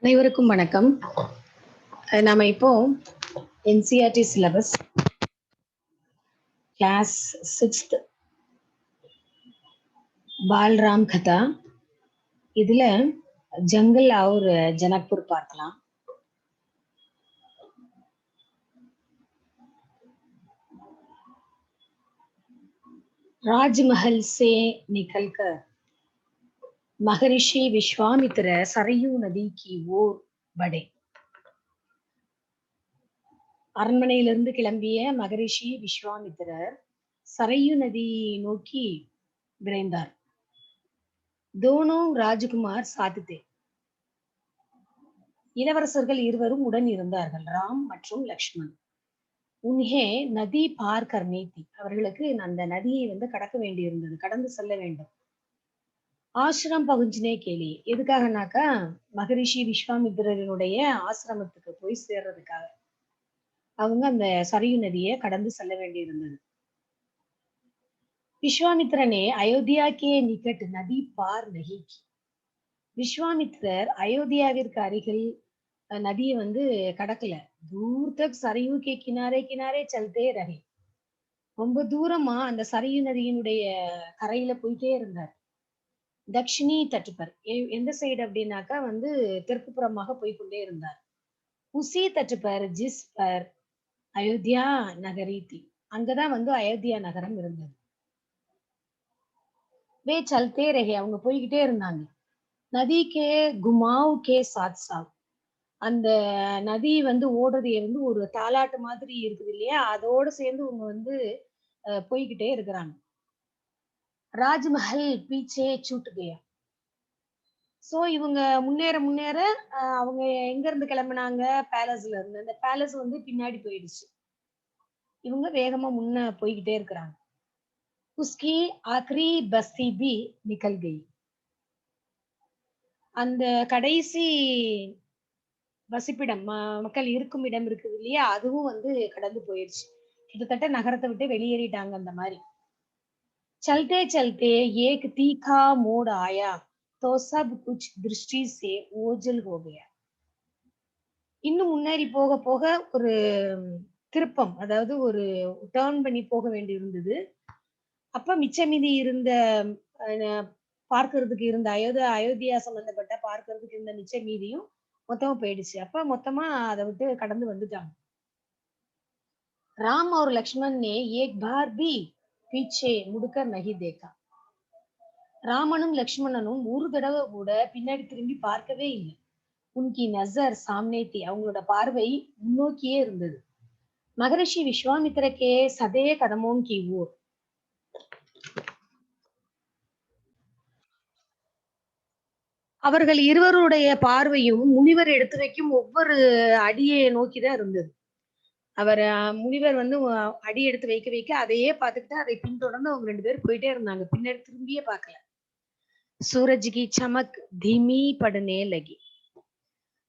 அனைவருக்கும் வணக்கம். நாம இப்போ NCERT syllabus class 6th Balram கதா இதுல ஜங்கல் और ஜனக்பூர் பார்க்கலாம். राजमहल से निकलकर महर्षि विश्वामित्र सरयू नदी की ओर बढ़े. அரண்மனையிலிருந்து கிளம்பிய மகரிஷி விஸ்வாமித்திரர் சரையு நதியை நோக்கி விரைந்தார். दोनों ராஜகுமார் சாத்தித்தே, இளவரசர்கள் இருவரும் உடன் இருந்தார்கள், ராம் மற்றும் லக்ஷ்மண். உன்ஹே நதி பார் கர்னி தி, அவர்களுக்கு அந்த நதியை கடக்க வேண்டியிருந்தது, கடந்து செல்ல வேண்டும். ஆசிரம் பகுஞ்சினே கேலி, எதுக்காகனாக்கா மகரிஷி விஸ்வாமித்திரனுடைய ஆசிரமத்துக்கு போய் சேர்றதுக்காக அவங்க அந்த சரையு நதியை கடந்து செல்ல வேண்டியிருந்தது. विश्वामित्र ने अयोध्या के निकट नदी पार नहीं की. विश्वामित्रर अयोध्याविற்கு அருகில் நதியை கடக்கல. दूर तक सरयू के किनारे किनारे चलते रहे. ரொம்ப தூரமா அந்த சரையு நதியினுடைய கரையில போயிட்டே இருந்தார். தக்ஷிணி தட்டு பர், எந்த சைடு அப்படின்னாக்கா தெற்கு புறமாக போய்கொண்டே இருந்தார். உசி தட்டு பர் ஜிஸ் பர் அயோத்தியா நகரி தி, அங்கதான் அயோத்தியா நகரம் இருந்தது. வே சல்தே ரஹே, அவங்க போய்கிட்டே இருந்தாங்க. நதி கே குமாவ் கே சாத் சாவ், அந்த நதி ஓடுறது ஒரு தாலாட்டு மாதிரி இருக்குது இல்லையா, அதோட சேர்ந்து அவங்க போய்கிட்டே இருக்கிறாங்க. ராஜ்மஹல் பீச்சே சூட் கயா. சோ இவங்க முன்னேற முன்னேற அவங்க எங்க இருந்து கிளம்பினாங்க, பேலஸ்ல இருந்து. அந்த பேலஸ் பின்னாடி போயிடுச்சு. இவங்க வேகமா முன்ன போய்கிட்டே இருக்கிறாங்க. உஸ்கி ஆக்ரி பஸ்தி பி நிக்கல் கயி, அந்த கடைசி வசிப்பிடம், மக்கள் இருக்கும் இடம் இருக்குது இல்லையா, அதுவும் கடந்து போயிடுச்சு. கிட்டத்தட்ட நகரத்தை விட்டு வெளியேறிட்டாங்க. அந்த மாதிரி चलते चलते एक तीखा मोड़ आया तो सब कुछ दृष्टि से ओझल हो गया. இன்னும் முன்னேறி போக போக ஒரு திருப்பம், அதாவது ஒரு டர்ன் பண்ணி போக வேண்டி இருந்தது. அப்ப மிச்சமீதி இருந்த பார்க்கறதுக்கு இருந்த அயோத்தியா சம்பந்தப்பட்ட பார்க்கறதுக்கு இருந்த மிச்ச மீதியும் மொத்தமா போயிடுச்சு. அப்ப மொத்தமா அதை விட்டு கடந்து வந்துட்டாங்க. ராம் और लक्ष्मण ने एक बार भी पीछे मुड़कर नहीं देखा. ராமனும் லக்ஷ்மணனும் ஒரு தடவை கூட பின்னாடி திரும்பி பார்க்கவே இல்லை. உன்கி நசர் சாம்னே தி, அவங்களோட பார்வை முன்னோக்கியே இருந்தது. மகரிஷி விஸ்வாமித்திரக்கே சதே கதமோம் கி ஊர், அவர்கள் இருவருடைய பார்வையும் முனிவர் எடுத்து வைக்கும் ஒவ்வொரு அடியை நோக்கிதான் இருந்தது. அவர் முனிவர் அடி எடுத்து வைக்க வைக்க அதையே பார்த்துக்கிட்டு அதை பின்தொடர்ந்து அவங்க 2 பேரும் போயிட்டே இருந்தாங்க, பின்னாடி திரும்பியே பார்க்கல. சூரஜ்கி சமக் தீமி படனே லகி,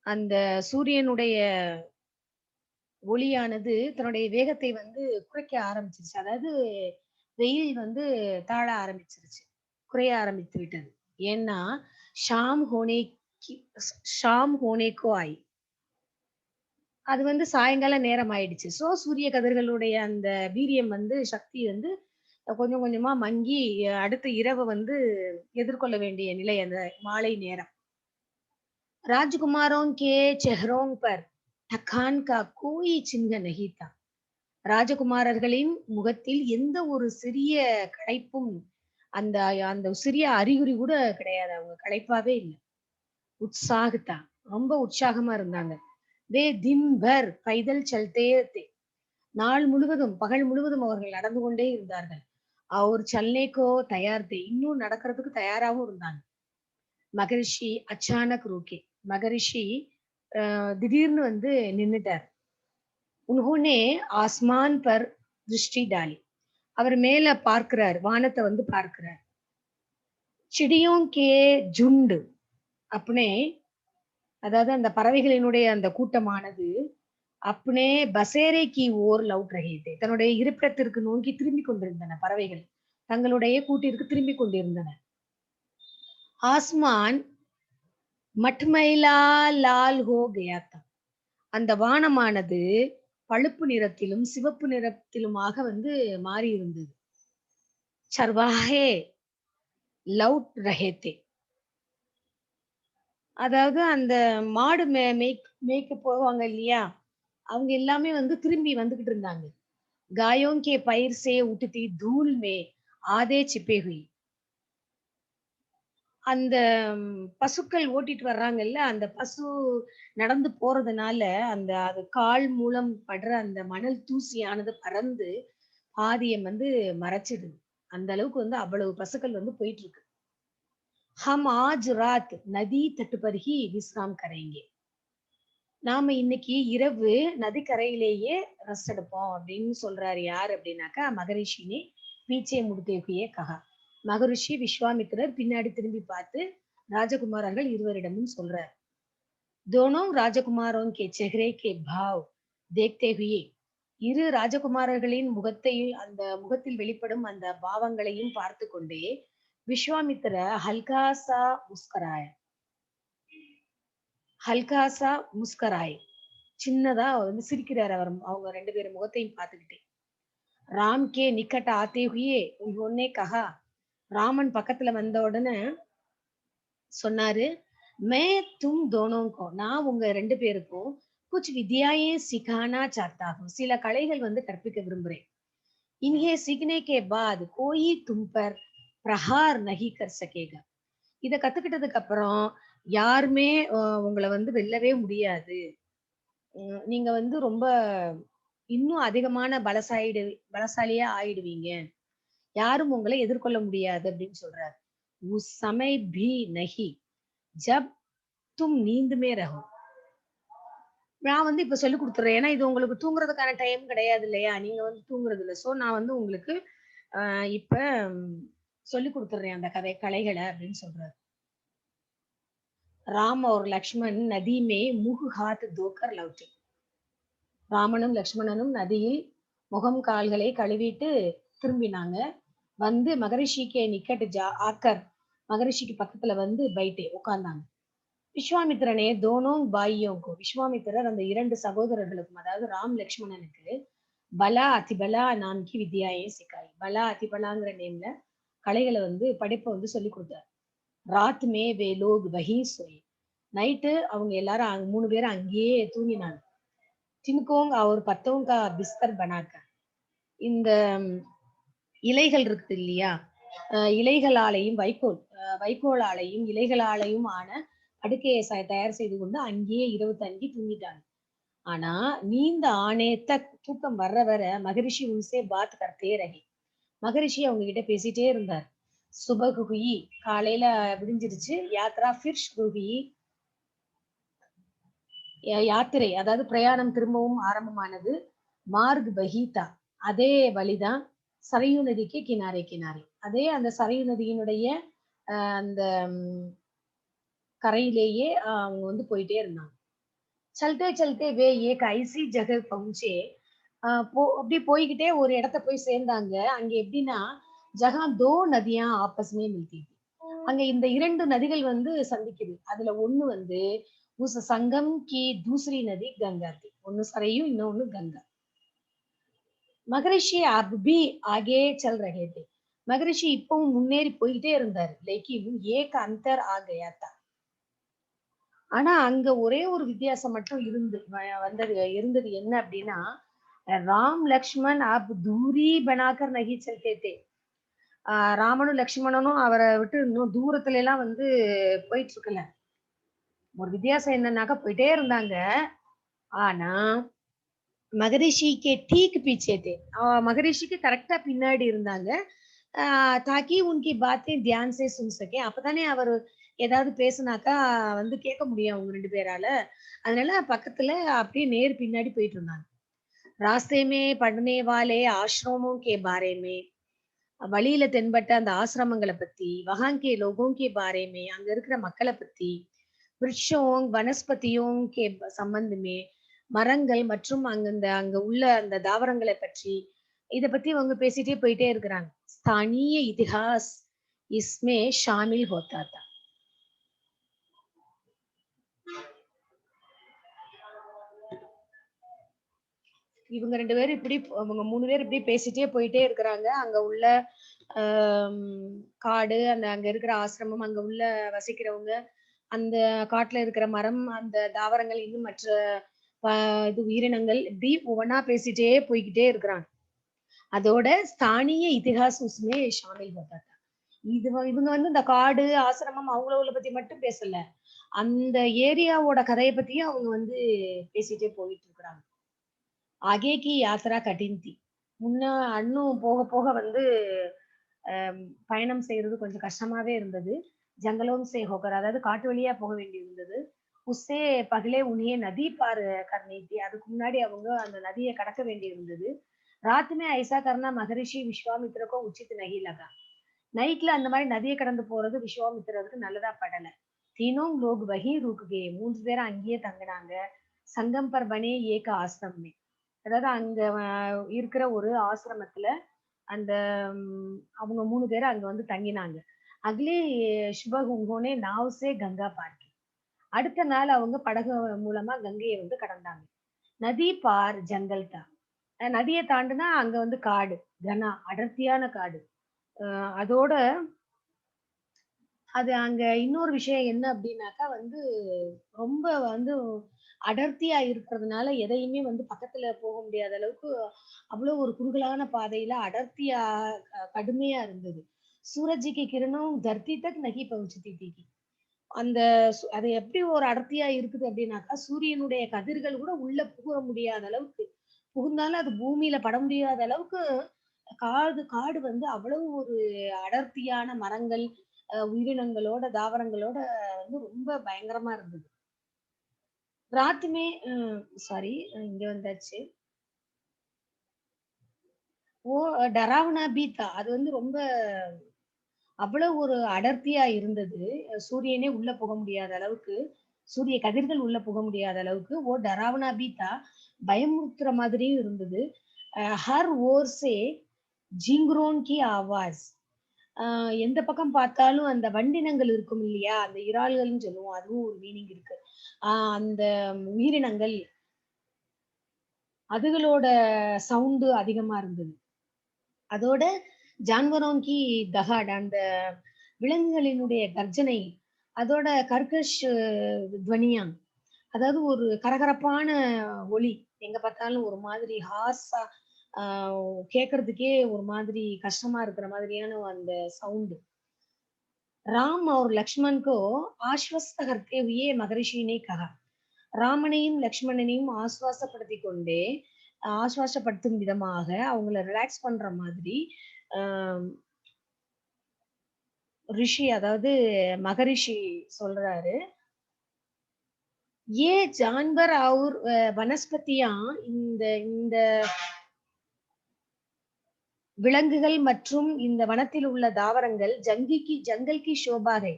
அந்த சூரியனுடைய ஒளியானது தன்னுடைய வேகத்தை குறைக்க ஆரம்பிச்சிருச்சு. அதாவது வெயில் தாழ ஆரம்பிச்சிருச்சு, குறைய ஆரம்பித்து விட்டது. ஏன்னா ஷாம் ஹோனேக்கோ ஆயி, அது சாயங்கால நேரம் ஆயிடுச்சு. சோ சூரிய கதிர்களுடைய அந்த வீரியம் சக்தி கொஞ்சம் கொஞ்சமா மங்கி அடுத்த இரவு எதிர்கொள்ள வேண்டிய நிலை, அந்த மாலை நேரம். ராஜகுமாரோं के चेहरों पर थकान का कोई चिन्ह नहीं था. ராஜகுமாரர்களின் முகத்தில் எந்த ஒரு சிறிய களைப்பும், அந்த அந்த சிறிய அறிகுறி கூட கிடையாது. அவங்க களைப்பாவே இல்லை. உற்சாகத்தா, ரொம்ப உற்சாகமா இருந்தாங்க. வே தின் பர் பைதல் சல்தே தே, நாள் முழுவதும் பகல் முழுவதும் அவர்கள் நடந்து கொண்டே இருந்தார்கள். அவர் சல்னேக்கோ தயார் தே, இன்னும் நடக்கிறதுக்கு தயாராகவும் இருந்தாங்க. மகரிஷி அச்சானக் ரூகே, மகரிஷி திடீர்னு நின்னுட்டார். உன்ஹோனே ஆஸ்மான் பர் திருஷ்டி டாலி, அவர் மேல பார்க்கிறார், வானத்தை பார்க்கிறார். சிடியோं के झुंड अपने, அதாவது அந்த பறவைகளினுடைய அந்த கூட்டமானது அப்னே பசேரே கி ஓர் லவுட் ரஹே தே, தன்னுடைய இருப்பிடத்திற்கு நோக்கி திரும்பி கொண்டிருந்தன. பறவைகள் தங்களுடைய கூட்டிற்கு திரும்பி கொண்டிருந்தன. ஆஸ்மான் மட்மைலா லால் ஹோ கயா தா. அந்த வானமானது பழுப்பு நிறத்திலும் சிவப்பு நிறத்திலுமாக வந்து மாறி இருந்தது. சர்வாஹே லவுட் ரஹே தே. அதாவது அந்த மாடு மேய்க்க போவாங்க இல்லையா? அவங்க எல்லாமே வந்து திரும்பி வந்துகிட்டு இருந்தாங்க. गायों के पैर से उठती धूल में आधे छिपे हुई. அந்த பசுக்கள் ஓட்டிட்டு வர்றாங்கல்ல, அந்த பசு நடந்து போறதுனால, அது கால் மூலம் படுற அந்த மணல் தூசியானது பறந்து பாதிய வந்து மறைச்சிடுது. அந்த அளவுக்கு வந்து அவ்வளவு பசுக்கள் வந்து போயிட்டு இருக்கு. ஹம் ஆஜ் ராத் நதி தட் பர் ஹி விஸ்ராம் கரேங்கே. நாம இன்னைக்கு இரவு நதிக்கரையிலேயே ரெஸ்ட் எடுப்போம் அப்படின்னு சொல்றாரு. யார் அப்படின்னாக்கா மகரிஷினி பீச்சே முடுத்தேகியே கஹா. மகரிஷி விஸ்வாமித்திரர் பின்னாடி திரும்பி பார்த்து ராஜகுமாரர்கள் இருவரிடமும் சொல்றார். दोनों राजकुमारों के चेहरे के भाव देखते हुए இரு ராஜகுமாரர்களின் அந்த முகத்தில் வெளிப்படும் அந்த பாவங்களையும் பார்த்து கொண்டே விஸ்வாமித்திர ஹல்காசா முஸ்கராய ஹல்காசா முஸ்கராய் சின்னதா வந்து சிரிக்கிறார். அவங்க ரெண்டு பேரும் முகத்தையும் பார்த்துக்கிட்டே. ராம் கே நிக்கட் ஆத்தே ஹுயே உன்ஹோனே கஹா. ராமன் பக்கத்துல வந்த உடனே சொன்னாரு, மே தும் தோனோங்கோ, நான் உங்க ரெண்டு பேருக்கும் குச் வித்யாயே சிகானா சாத்தா ஹூ. சில கலைகள் வந்து கற்பிக்க விரும்புறேன். இன்ஹே சீக்னே கே பாத் கோயி தும் பர் பிரஹார் நஹி கர் சகேகா. இத கத்துக்கிட்டதுக்கு அப்புறம் யாருமே உங்களை வந்து வெல்லவே முடியாது. நீங்க வந்து ரொம்ப இன்னும் அதிகமான பலசாலியா ஆயிடுவீங்க. யாரும் உங்களை எதிர்கொள்ள முடியாது அப்படின்னு சொல்றாரு. உஸ் சமய் பி நஹி ஜப் தும் நீந்த் மே ரஹோ. நான் வந்து இப்ப சொல்லிக் குடுத்துடுறேன். ஏன்னா இது உங்களுக்கு தூங்குறதுக்கான டைம் கிடையாது இல்லையா? நீங்க வந்து தூங்குறது இல்ல. நான் வந்து உங்களுக்கு இப்ப சொல்லிக் குடுத்துடுறேன் அந்த கலைகள அப்படின்னு சொல்றாரு. ராம் और लक्ष्मण नदी में मुंह हाथ धोकर लौटे. ராமனும் லக்ஷ்மணனும் நதியில் முகம் கால்களை கழுவிட்டு திரும்பினாங்க. வந்து மகரிஷிக்கு நிக்கட் ஆக்கர், மகரிஷிக்கு பக்கத்துல வந்து பைட்டே உட்கார்ந்தாங்க. விஸ்வாமித்திரனே தோனோ பாய்யோங்கோ. விஸ்வாமித்திரர் அந்த இரண்டு சகோதரர்களுக்கும், அதாவது ராம் லக்ஷ்மணனுக்கு பலா அதிபலா நான்கி வித்யாயே சிக்காய். பலா அதிபலாங்கிற நேம்ல கலைகளை வந்து படிப்பை வந்து சொல்லி கொடுத்தார். ராத் மே வே லோக் வஹி சோயே. நைட்டு அவங்க எல்லாரும் 3 பேரும் அங்கேயே தூங்கினாங்க. தின்கோங் அவர் பத்தோங்கா பிஸ்தர் பனாக்க. இந்த இலைகள் இருக்குது இல்லையா? இலைகளாலையும் வைக்கோலாலையும் இலைகளாலையும் ஆன படுக்கையை தயார் செய்து கொண்டு அங்கேயே இரவு தங்கி தூங்கிட்டாங்க. ஆனா நீந்த ஆணையத்த தூக்கம் வர்ற வர மகரிஷி உன்சே பாத் கர்த்தே ரஹே. மகரிஷி அவங்க கிட்ட பேசிட்டே இருந்தார். சுபகுஹி, காலையில விடிஞ்சிருச்சு. யாத்ரா ஃபிர் ஷுருஹி. யாத்திரை அதாவது பிரயாணம் திரும்பவும் ஆரம்பமானது. மார்க் பஹீதா, அதே வழிதான் சரையு நதிக்கு கினாரே கினாரே. அதே அந்த சரையு நதியினுடைய அந்த கரையிலேயே அவங்க வந்து போயிட்டே இருந்தாங்க. சல்தே சல்தே வே ஏக் ஐசி ஜக பहुंचे. அப்படி போய்கிட்டே ஒரு இடத்த போய் சேர்ந்தாங்க. அங்க எப்படின்னா ஜஹா தோ நதியா ஆப்பஸ் மே மில்தி. அங்க இந்த 2 நதிகள் வந்து சந்திக்குது. அதுல ஒண்ணு வந்து உஸ் சங்கம் கி தூசரி நதி கங்கா தி. ஒண்ணு சரையும், இன்னொன்னு கங்கா. மகரிஷி அப் பி ஆகே சல் ரஹே தே. மகரிஷி இப்பவும் முன்னேறி போயிட்டே இருந்தாரு. லேக்கின் ஏக் அந்தர் ஆ கயா தா. ஆனா அங்க ஒரே ஒரு வித்தியாசம் மட்டும் இருந்தது என்ன அப்படின்னா, ராம் லக்ஷ்மண் அப் தூரி பனாக்கர் நஹி சல்தே தே. ராமனும் லக்ஷ்மணனும் அவரை விட்டு இன்னும் தூரத்துல எல்லாம் வந்து போயிட்டு இருக்கல. ஒரு வித்தியாசம் என்னன்னாக்கா போயிட்டே இருந்தாங்க. ஆனா மகரிஷிக்கு டீக்கு பீச்சே தே. மகரிஷிக்கு கரெக்டா பின்னாடி இருந்தாங்க. தாக்கி உன்கி பாத்தே தியான் சே சுன் சகே. அப்பதானே அவர் ஏதாவது பேசுனாக்கா வந்து கேட்க முடியும் அவங்க 2 பேரால. அதனால பக்கத்துல அப்படியே நேர் பின்னாடி போயிட்டு இருந்தாங்க. ராஸ்தே மே படனே வாலே ஆஷ்ரமோं के बारे में. வழியில தென்பட்ட அந்த ஆசிரமங்களை பத்தி, வஹான் கே லோகோं के बारे में, அங்க இருக்கிற மக்களை பத்தி, விருட்சோம் வனஸ்பதியோं के संबंध में, மரங்கள் மற்றும் அங்க உள்ள அந்த தாவரங்களை பற்றி, இத பத்தி அவங்க பேசிட்டே போயிட்டே இருக்கிறாங்க. ஸ்தானிய இதிஹாஸ் இஸ்மே ஷாமில் ஹோத்தா தா. இவங்க 2 பேரும் இப்படி அவங்க 3 பேர் இப்படி பேசிட்டே போயிட்டே இருக்கிறாங்க. அங்க உள்ள ஆம், காடு, அங்க இருக்கிற ஆசிரமம், அங்க உள்ள வசிக்கிறவங்க, அந்த காட்டுல இருக்கிற மரம், அந்த தாவரங்கள், இன்னும் மற்ற ப இது உயிரினங்கள் இப்படி ஒவ்வொன்னா பேசிட்டே போய்க்கிட்டே இருக்கிறாங்க. அதோட ஸ்தானிய இதிஹாஸ் உஸ்மே ஷாமில் ஹோத்தா தா. இவங்க வந்து இந்த காடு, ஆசிரமம் அவங்கள பத்தி மட்டும் பேசல. அந்த ஏரியாவோட கதைய பத்தியும் அவங்க வந்து பேசிட்டே போயிட்டு இருக்கிறாங்க. ஆகே கி யாத்ரா கடின் தி. முன்ன இன்னும் போக போக வந்து பயணம் செய்றது கொஞ்சம் கஷ்டமாவே இருந்தது. ஜங்கலோன் சே ஹோகர், அதாவது காட்டு வழியா போக வேண்டி இருந்தது. உஸ்ஸே பகலே உன்ஹே நதி பார் கர்னி தி. அதுக்கு முன்னாடி அவங்க அந்த நதிய கடக்க வேண்டி இருந்தது. ராத் में ऐसा करना महर्षि विश्वामित्र को उचित नहीं लगा. நைட்ல அந்த மாரி நதிய கடந்து போறது விஸ்வாமித்திரருக்கு நல்லதா படல. तीनों लोग वहीं रुक गए. 3 பேரும் அங்கேயே தங்குனாங்க. சங்கம் பர் பனே ஏக ஆசிரம் में. அதாவது அங்க இருக்கிற ஒரு ஆசிரமத்துல அந்த அவங்க 3 பேரும் அங்க வந்து தங்கினாங்க. அக்லி சுபஹ் உன்ஹோனே நாவ் சே கங்கா பார் கி. அடுத்த நாள் அவங்க படகு மூலமா கங்கைய வந்து கடந்தாங்க. நதி பார் ஜங்கல் தா. நதிய தாண்டுனா அங்க வந்து காடு. கனா அடர்த்தியான காடு. அதோட அது அங்க இன்னொரு விஷயம் என்ன அப்டின்னாக்கா வந்து, ரொம்ப வந்து அடர்த்தியா இருக்கிறதுனால எதையுமே வந்து பக்கத்துல போக முடியாத அளவுக்கு, அவ்வளோ ஒரு குறுகலான பாதையில அடர்த்தியா கடுமையா இருந்தது. சூரஜ் கி கிரணம் தர்த்தி தக் நஹி பहुंचती थी. அந்த அது எப்படி ஒரு அடர்த்தியா இருக்குது அப்டின்னாக்கா, சூரியனுடைய கதிர்கள் கூட உள்ள புக முடியாத அளவுக்கு, புகுந்தாலும் அது பூமியில பட முடியாத அளவுக்கு காடு வந்து அவ்வளவு ஒரு அடர்த்தியான மரங்கள், உயிரினங்களோட, தாவரங்களோட வந்து ரொம்ப பயங்கரமா இருந்தது. ராத் மே சாரி இங்க வந்தாச்சு. ஓ டராவனா பி தா. அது வந்து ரொம்ப அவ்வளவு ஒரு அடர்த்தியா இருந்தது. சூரியனே உள்ள புக முடியாத அளவுக்கு, சூரிய கதிர்கள் உள்ள புக முடியாத அளவுக்கு. ஓ டராவனா பி தா. பயமுறுத்துற மாதிரியும் இருந்தது. ஹர் ஓர் சே ஜிங்ரோன் கி ஆவாஸ். ஆ எந்த பக்கம் பார்த்தாலும் அந்த வண்டினங்கள் இருக்கும் இல்லையா? அந்த இறால்கள்ன்னு சொல்லுவோம். அதுவும் ஒரு மீனிங் இருக்கு. அந்த உயிரினங்கள், அதுகளோட சவுண்டு அதிகமா இருந்தது. அதோட ஜான்வரோன் கி தஹாட், அந்த விலங்குகளினுடைய கர்ஜனை, அதோட கர்கஷ் துவனியா, அதாவது ஒரு கரகரப்பான ஒலி. எங்க பார்த்தாலும் ஒரு மாதிரி ஹார்ஸா ஆ கேட்கறதுக்கே ஒரு மாதிரி கஷ்டமா இருக்கிற மாதிரியான அந்த சவுண்ட். राम और लक्ष्मण को आश्वस्त करते हुए महर्षि ने कहा. ராமனையும் லக்ஷ்மணனையும் ஆசுவாசப்படுத்திக் கொண்டே ஆசுவாசப்படுத்தும் விதமாக அவங்கள ரிலாக்ஸ் பண்ற மாதிரி ஆஹ் ரிஷி, அதாவது மகரிஷி சொல்றாரு. ஏ ஜான்பர் और வனஸ்பதியா, இந்த இந்த விலங்குகள் மற்றும் இந்த வனத்தில் உள்ள தாவரங்கள் ஜங்கல் கி ஷோபா ஹை.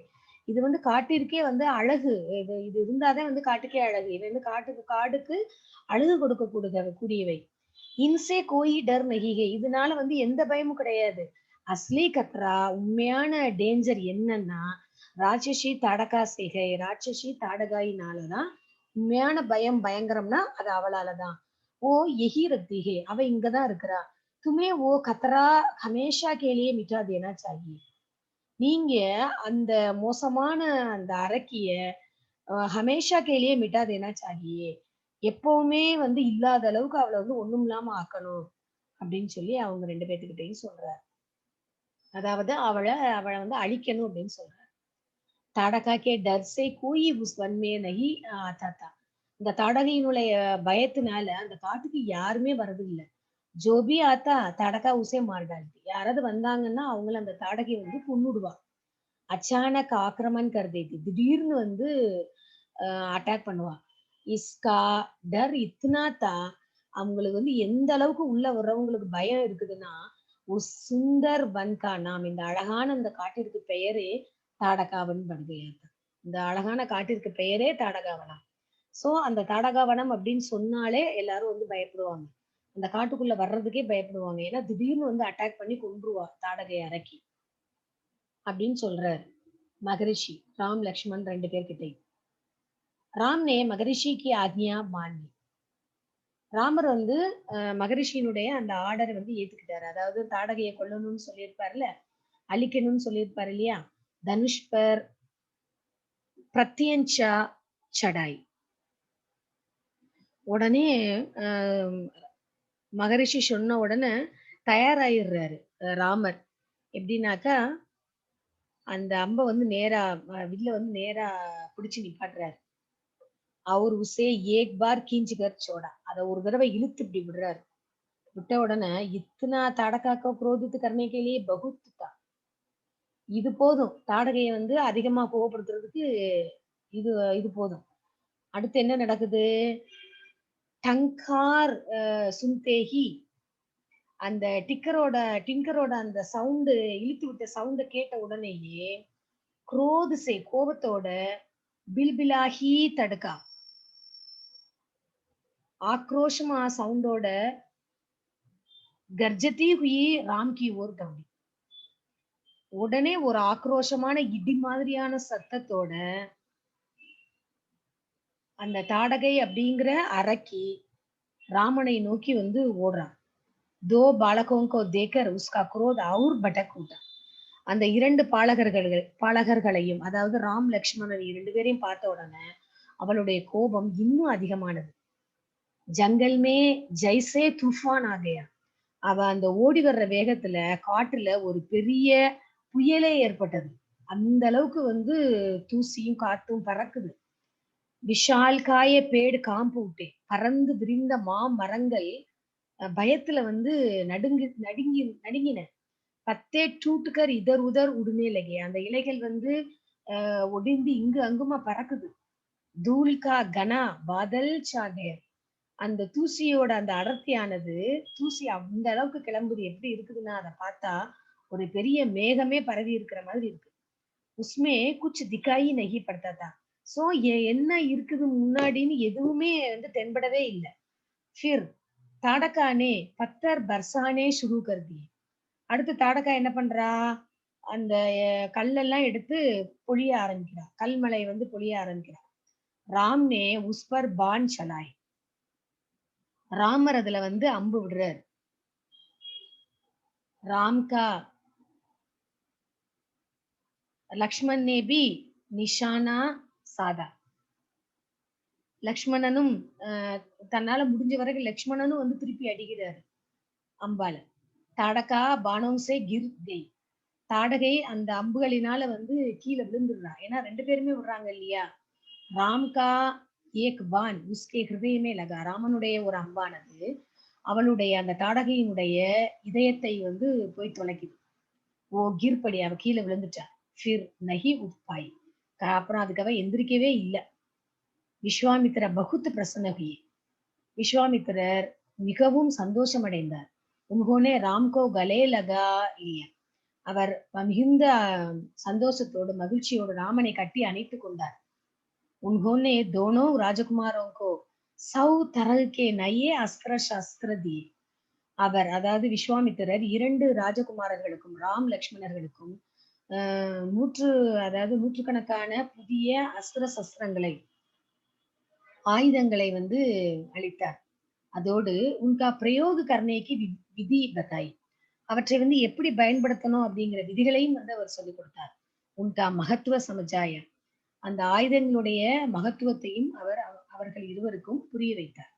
இது வந்து காட்டிற்கே வந்து அழகு. இது இது இருந்தாதான் வந்து காட்டுக்கே அழகு. இது வந்து காடுக்கு அழகு கூடியவை. இன்சே கோயி டர் நஹி ஹை. இதனால வந்து எந்த பயமும் கிடையாது. அஸ்லி கத்ரா, உண்மையான டேஞ்சர் என்னன்னா, ராட்சசி தாடகா சேகை, ராட்சசி தாடகாயினாலதான் உண்மையான பயம், பயங்கரம்னா அது அவளாலதான். ஓ எஹி ரத்திகே, அவ இங்கதான் இருக்கிறா. तुम्हें वो खतरा हमेशा के लिए मिटा देना चाहिए. நீங்க அந்த மோசமான அந்த அரக்கிய ஹமேஷா கேலியே மிட்டா தேனா சாகியே, எப்பவுமே வந்து இல்லாத அளவுக்கு அவளை வந்து ஒண்ணும் இல்லாம ஆக்கணும் அப்படின்னு சொல்லி அவங்க 2 பேத்துக்கிட்டையும் சொல்றாரு. அதாவது அவளை வந்து அழிக்கணும் அப்படின்னு சொல்றாரு. தாடகா கே டர் சே கோயி உஸ் वन में नहीं आता था. இந்த தாடகையினுடைய பயத்தினால அந்த காட்டுக்கு யாருமே வரது இல்ல. ஜோபி ஆத்தா தடகா உசே மார் டால்தி. யாராவது வந்தாங்கன்னா அவங்கள அந்த தாடகை வந்து கொன்னுடுவா. அச்சானக் ஆக்கிரமன் கர் தேதி. திடீர்னு வந்து அட்டாக் பண்ணுவா. இஸ்கா டர் இத்னா தா. அவங்களுக்கு வந்து எந்த அளவுக்கு உள்ள வர்றவங்களுக்கு பயம் இருக்குதுன்னா, உஸ் சுந்தர் வன் கா நாம், இந்த அழகான அந்த காட்டிற்கு பெயரே தாடகாவன் படுகையாத்தா. இந்த அழகான காட்டிற்கு பெயரே தாடகாவனம். சோ அந்த தாடகாவனம் அப்படின்னு சொன்னாலே எல்லாரும் வந்து பயப்படுவாங்க. அந்த காட்டுக்குள்ள வர்றதுக்கே பயப்படுவாங்க. ஏன்னா திடீர்னு வந்து அட்டாக் பண்ணி கொன்றுவா தாடகை அரக்கி அப்படின்னு சொல்றாரு மகரிஷி. ராம் லக்ஷ்மண் 2 பேர்கிட்டயும். ராம் நே மகரிஷி கி ஆக்ஞா மானி. ராமர் வந்து மகரிஷியினுடைய அந்த ஆர்டரை வந்து ஏத்துக்கிட்டாரு. அதாவது தாடகையை கொல்லணும்னு சொல்லியிருப்பாருல்ல, அழிக்கணும்னு சொல்லியிருப்பாரு இல்லையா? தனுஷ் பர் பிரத்யஞ்சா சடாய். உடனே அஹ் மகரிஷி சொன்ன உடனே தயாராயிடுறாரு ராமர். எப்படின்னாக்கா அந்த அம்ப வந்து நேரா வில்ல வந்து நேரா பிடிச்சு நிப்பாட்டுறாரு. அவர் உசே ஏக் பார் கீஞ்சுகர் சோடா. அத ஒரு தடவை இழுத்து இப்படி விடுறாரு. விட்ட உடனே இத்தனா தாடகாக்கோ குரோதித்து கர்ணே கே லியே பகுத் தா. இது போதும். தாடகைய வந்து அதிகமா கோவப்படுத்துறதுக்கு இது இது போதும். அடுத்து என்ன நடக்குது? டங்கார் சுன்தேஹி அந்த டிங்கரோட அந்த சவுண்டு இழுத்து விட்ட சவுண்ட கேட்ட உடனேயே கோபத்தோட பில்பிலாஹி தடுக்கா ஆக்ரோஷமா சவுண்டோட கர்ஜதி ஹுயி ராம் கி ஓர் தௌடி. உடனே ஒரு ஆக்ரோஷமான இடி மாதிரியான சத்தத்தோட அந்த தாடகை அப்படிங்கிற அரக்கி ராமனை நோக்கி வந்து ஓடுறான். தோ பாலகோங்கோ தேக்கர் உஸ்கா குரோத் அவுர் பட்டக் உட்டா. அந்த 2 பாலகர்களையும் அதாவது ராம் லக்ஷ்மணன் 2 பேரையும் பார்த்த உடனே அவளுடைய கோபம் இன்னும் அதிகமானது. ஜங்கல் மே ஜெய்சே தூஃபான் ஆகையா. அவ அந்த ஓடி வர்ற வேகத்துல காட்டுல ஒரு பெரிய புயலே ஏற்பட்டது. அந்த அளவுக்கு வந்து தூசியும் காத்தும் பறக்குது. விஷால் காய பேடு காம்பு விட்டே பறந்து விரிந்த மரங்கள் பயத்துல வந்து நடுங்கின. பத்தே டூட்டுக்கர் இதர் உதர் உடுமே லகே. அந்த இலைகள் வந்து ஒடிந்து இங்கு அங்குமா பறக்குது. தூல்கா கனா பாதல் சாகேர். அந்த தூசியோட அந்த அடர்த்தியானது தூசி அந்த அளவுக்கு கிளம்புது. எப்படி இருக்குதுன்னா அதை பார்த்தா ஒரு பெரிய மேகமே பரவி இருக்கிற மாதிரி இருக்கு. உஸ்மே குச் திக்காயி நகி படுத்தாதா. சோ என்ன இருக்குது முன்னாடின்னு எதுவுமே வந்து தென்படவே இல்லை. ஃபிர் தாடகானே பத்தர் பர்சானே சுரு கர்தி. அடுத்து தாடகா என்ன பண்றா? அந்த கல்லெல்லாம் எடுத்து பொழிய ஆரம்பிக்கிறா. கல்மலை வந்து பொழிய ஆரம்பிக்கிறா. ராம்னே உஸ்பர் பான் சலாய். ராமர் அதுல வந்து அம்பு விடுறாரு. ராம்கா லக்ஷ்மண் நே பி நிஷானா சாதா. லக்ஷ்மணனும் தன்னால முடிஞ்ச வரைக்கும் லக்ஷ்மணனும் வந்து திருப்பி அடிக்கிறாரு அம்பால. தாடகா பானோசே கிர் கை. தாடகை அந்த அம்புகளினால வந்து கீழே விழுந்துடுறா. ஏன்னா 2 பேருமே விடுறாங்க இல்லையா? ராம்கா ஏக் பான் உஸ்கே ஹிருதயமே லகா. ராமனுடைய ஒரு அம்பானது அவளுடைய அந்த தாடகையினுடைய இதயத்தை வந்து போய் தொலைக்குது. ஓ கீர்படி அவ கீழே விழுந்துட்டா. ஃபிர் நஹி உட்பாய். அப்புறம் அதுக்கு அவ எந்திரிக்கவே இல்லை. விஸ்வாமித்திர பகுத் பிரசன்ன ஹுயே. விஸ்வாமித்திரர் மிகவும் சந்தோஷம் அடைந்தார். உன்ஹோனே ராம்கோ கலே லகா லியா. அவர் மிகுந்த சந்தோஷத்தோடு மகிழ்ச்சியோடு ராமனை கட்டி அணைத்துக் கொண்டார். உன்ஹோனே தோனோ ராஜகுமாரோங்கோ சௌ தரகே நயே அஸ்திர சஸ்திர தியே. அவர் அதாவது விஸ்வாமித்திரர் 2 ராஜகுமாரர்களுக்கும் ராம் லக்ஷ்மணர்களுக்கும் நூற்றுக்கணக்கான புதிய அஸ்திர சஸ்திரங்களை ஆயுதங்களை வந்து அளித்தார். அதோடு உன்கா பிரயோக கர்ணேக்கு விதி பதாய். அவற்றை வந்து எப்படி பயன்படுத்தணும் அப்படிங்கிற விதிகளையும் வந்து அவர் சொல்லிக் கொடுத்தார். உன்கா மகத்துவ சமஜாய. அந்த ஆயுதங்களுடைய மகத்துவத்தையும் அவர்கள் இருவருக்கும் புரிய வைத்தார்.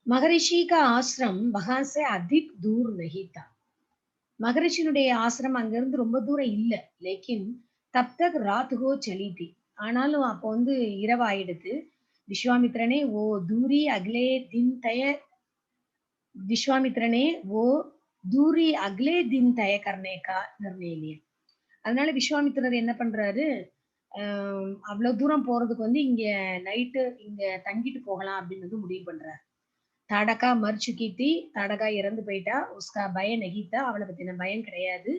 மகரிஷி கா ஆசிரம் வஹான் சே அதிக் தூர் நஹி தா. மகரிஷியினுடைய ஆசிரம் அங்கிருந்து ரொம்ப தூரம் இல்ல. லேக்கின் தப் தக் ராத் ஹோ சலி தி. ஆனாலும் அப்போ வந்து இரவாயிடுது. விஸ்வாமித்ரனே ஓ தூரி அக்லே தின் தய விஸ்வாமித்ரனே ஓ தூரி அக்லே தின் தய கர்ணேகா நிர்ணயிலிய. அதனால விஸ்வாமித்திரர் என்ன பண்றாரு? அவ்வளவு தூரம் போறதுக்கு வந்து இங்க நைட்டு இங்க தங்கிட்டு போகலாம் அப்படின்னு வந்து முடிவு பண்றாரு. தாடகா மர் சுகி தி. தாடகா இறந்து போயிட்டா. உஸ்கா பய நஹி தா. அவளை பத்தின பயம் கிடையாது.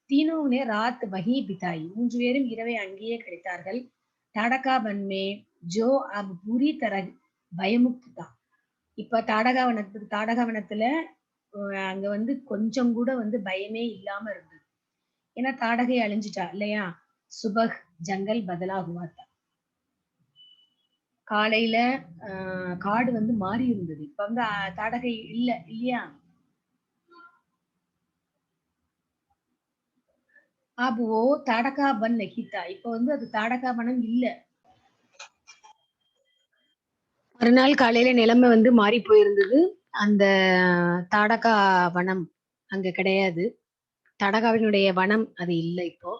தீனோனே ராத் வஹி பிதாயி. 3 பேரும் இரவை அங்கேயே கழித்தார்கள். தாடகா பன்மே ஜோ அப் பூரி தரக் பயமுக்து தா. இப்ப தாடகாவனத்துல அங்க வந்து கொஞ்சம் கூட வந்து பயமே இல்லாம இருந்தது. ஏன்னா தாடகை அழிஞ்சிட்டா இல்லையா? சுபஹ் ஜங்கல் பதலா ஹுவா தா. காலையில காடு வந்து மாறி இருந்தது. இப்ப வந்து தாடகை இல்லையா? ஆபுவோ தாடகா பன் நகிதா. இப்ப வந்து அது தாடகா வனம் இல்ல. மறுநாள் காலையில நிலைமை வந்து மாறி போயிருந்தது. அந்த தாடகா வனம் அங்க கிடையாது. தாடகாவினுடைய வனம் அது இல்ல இப்போ.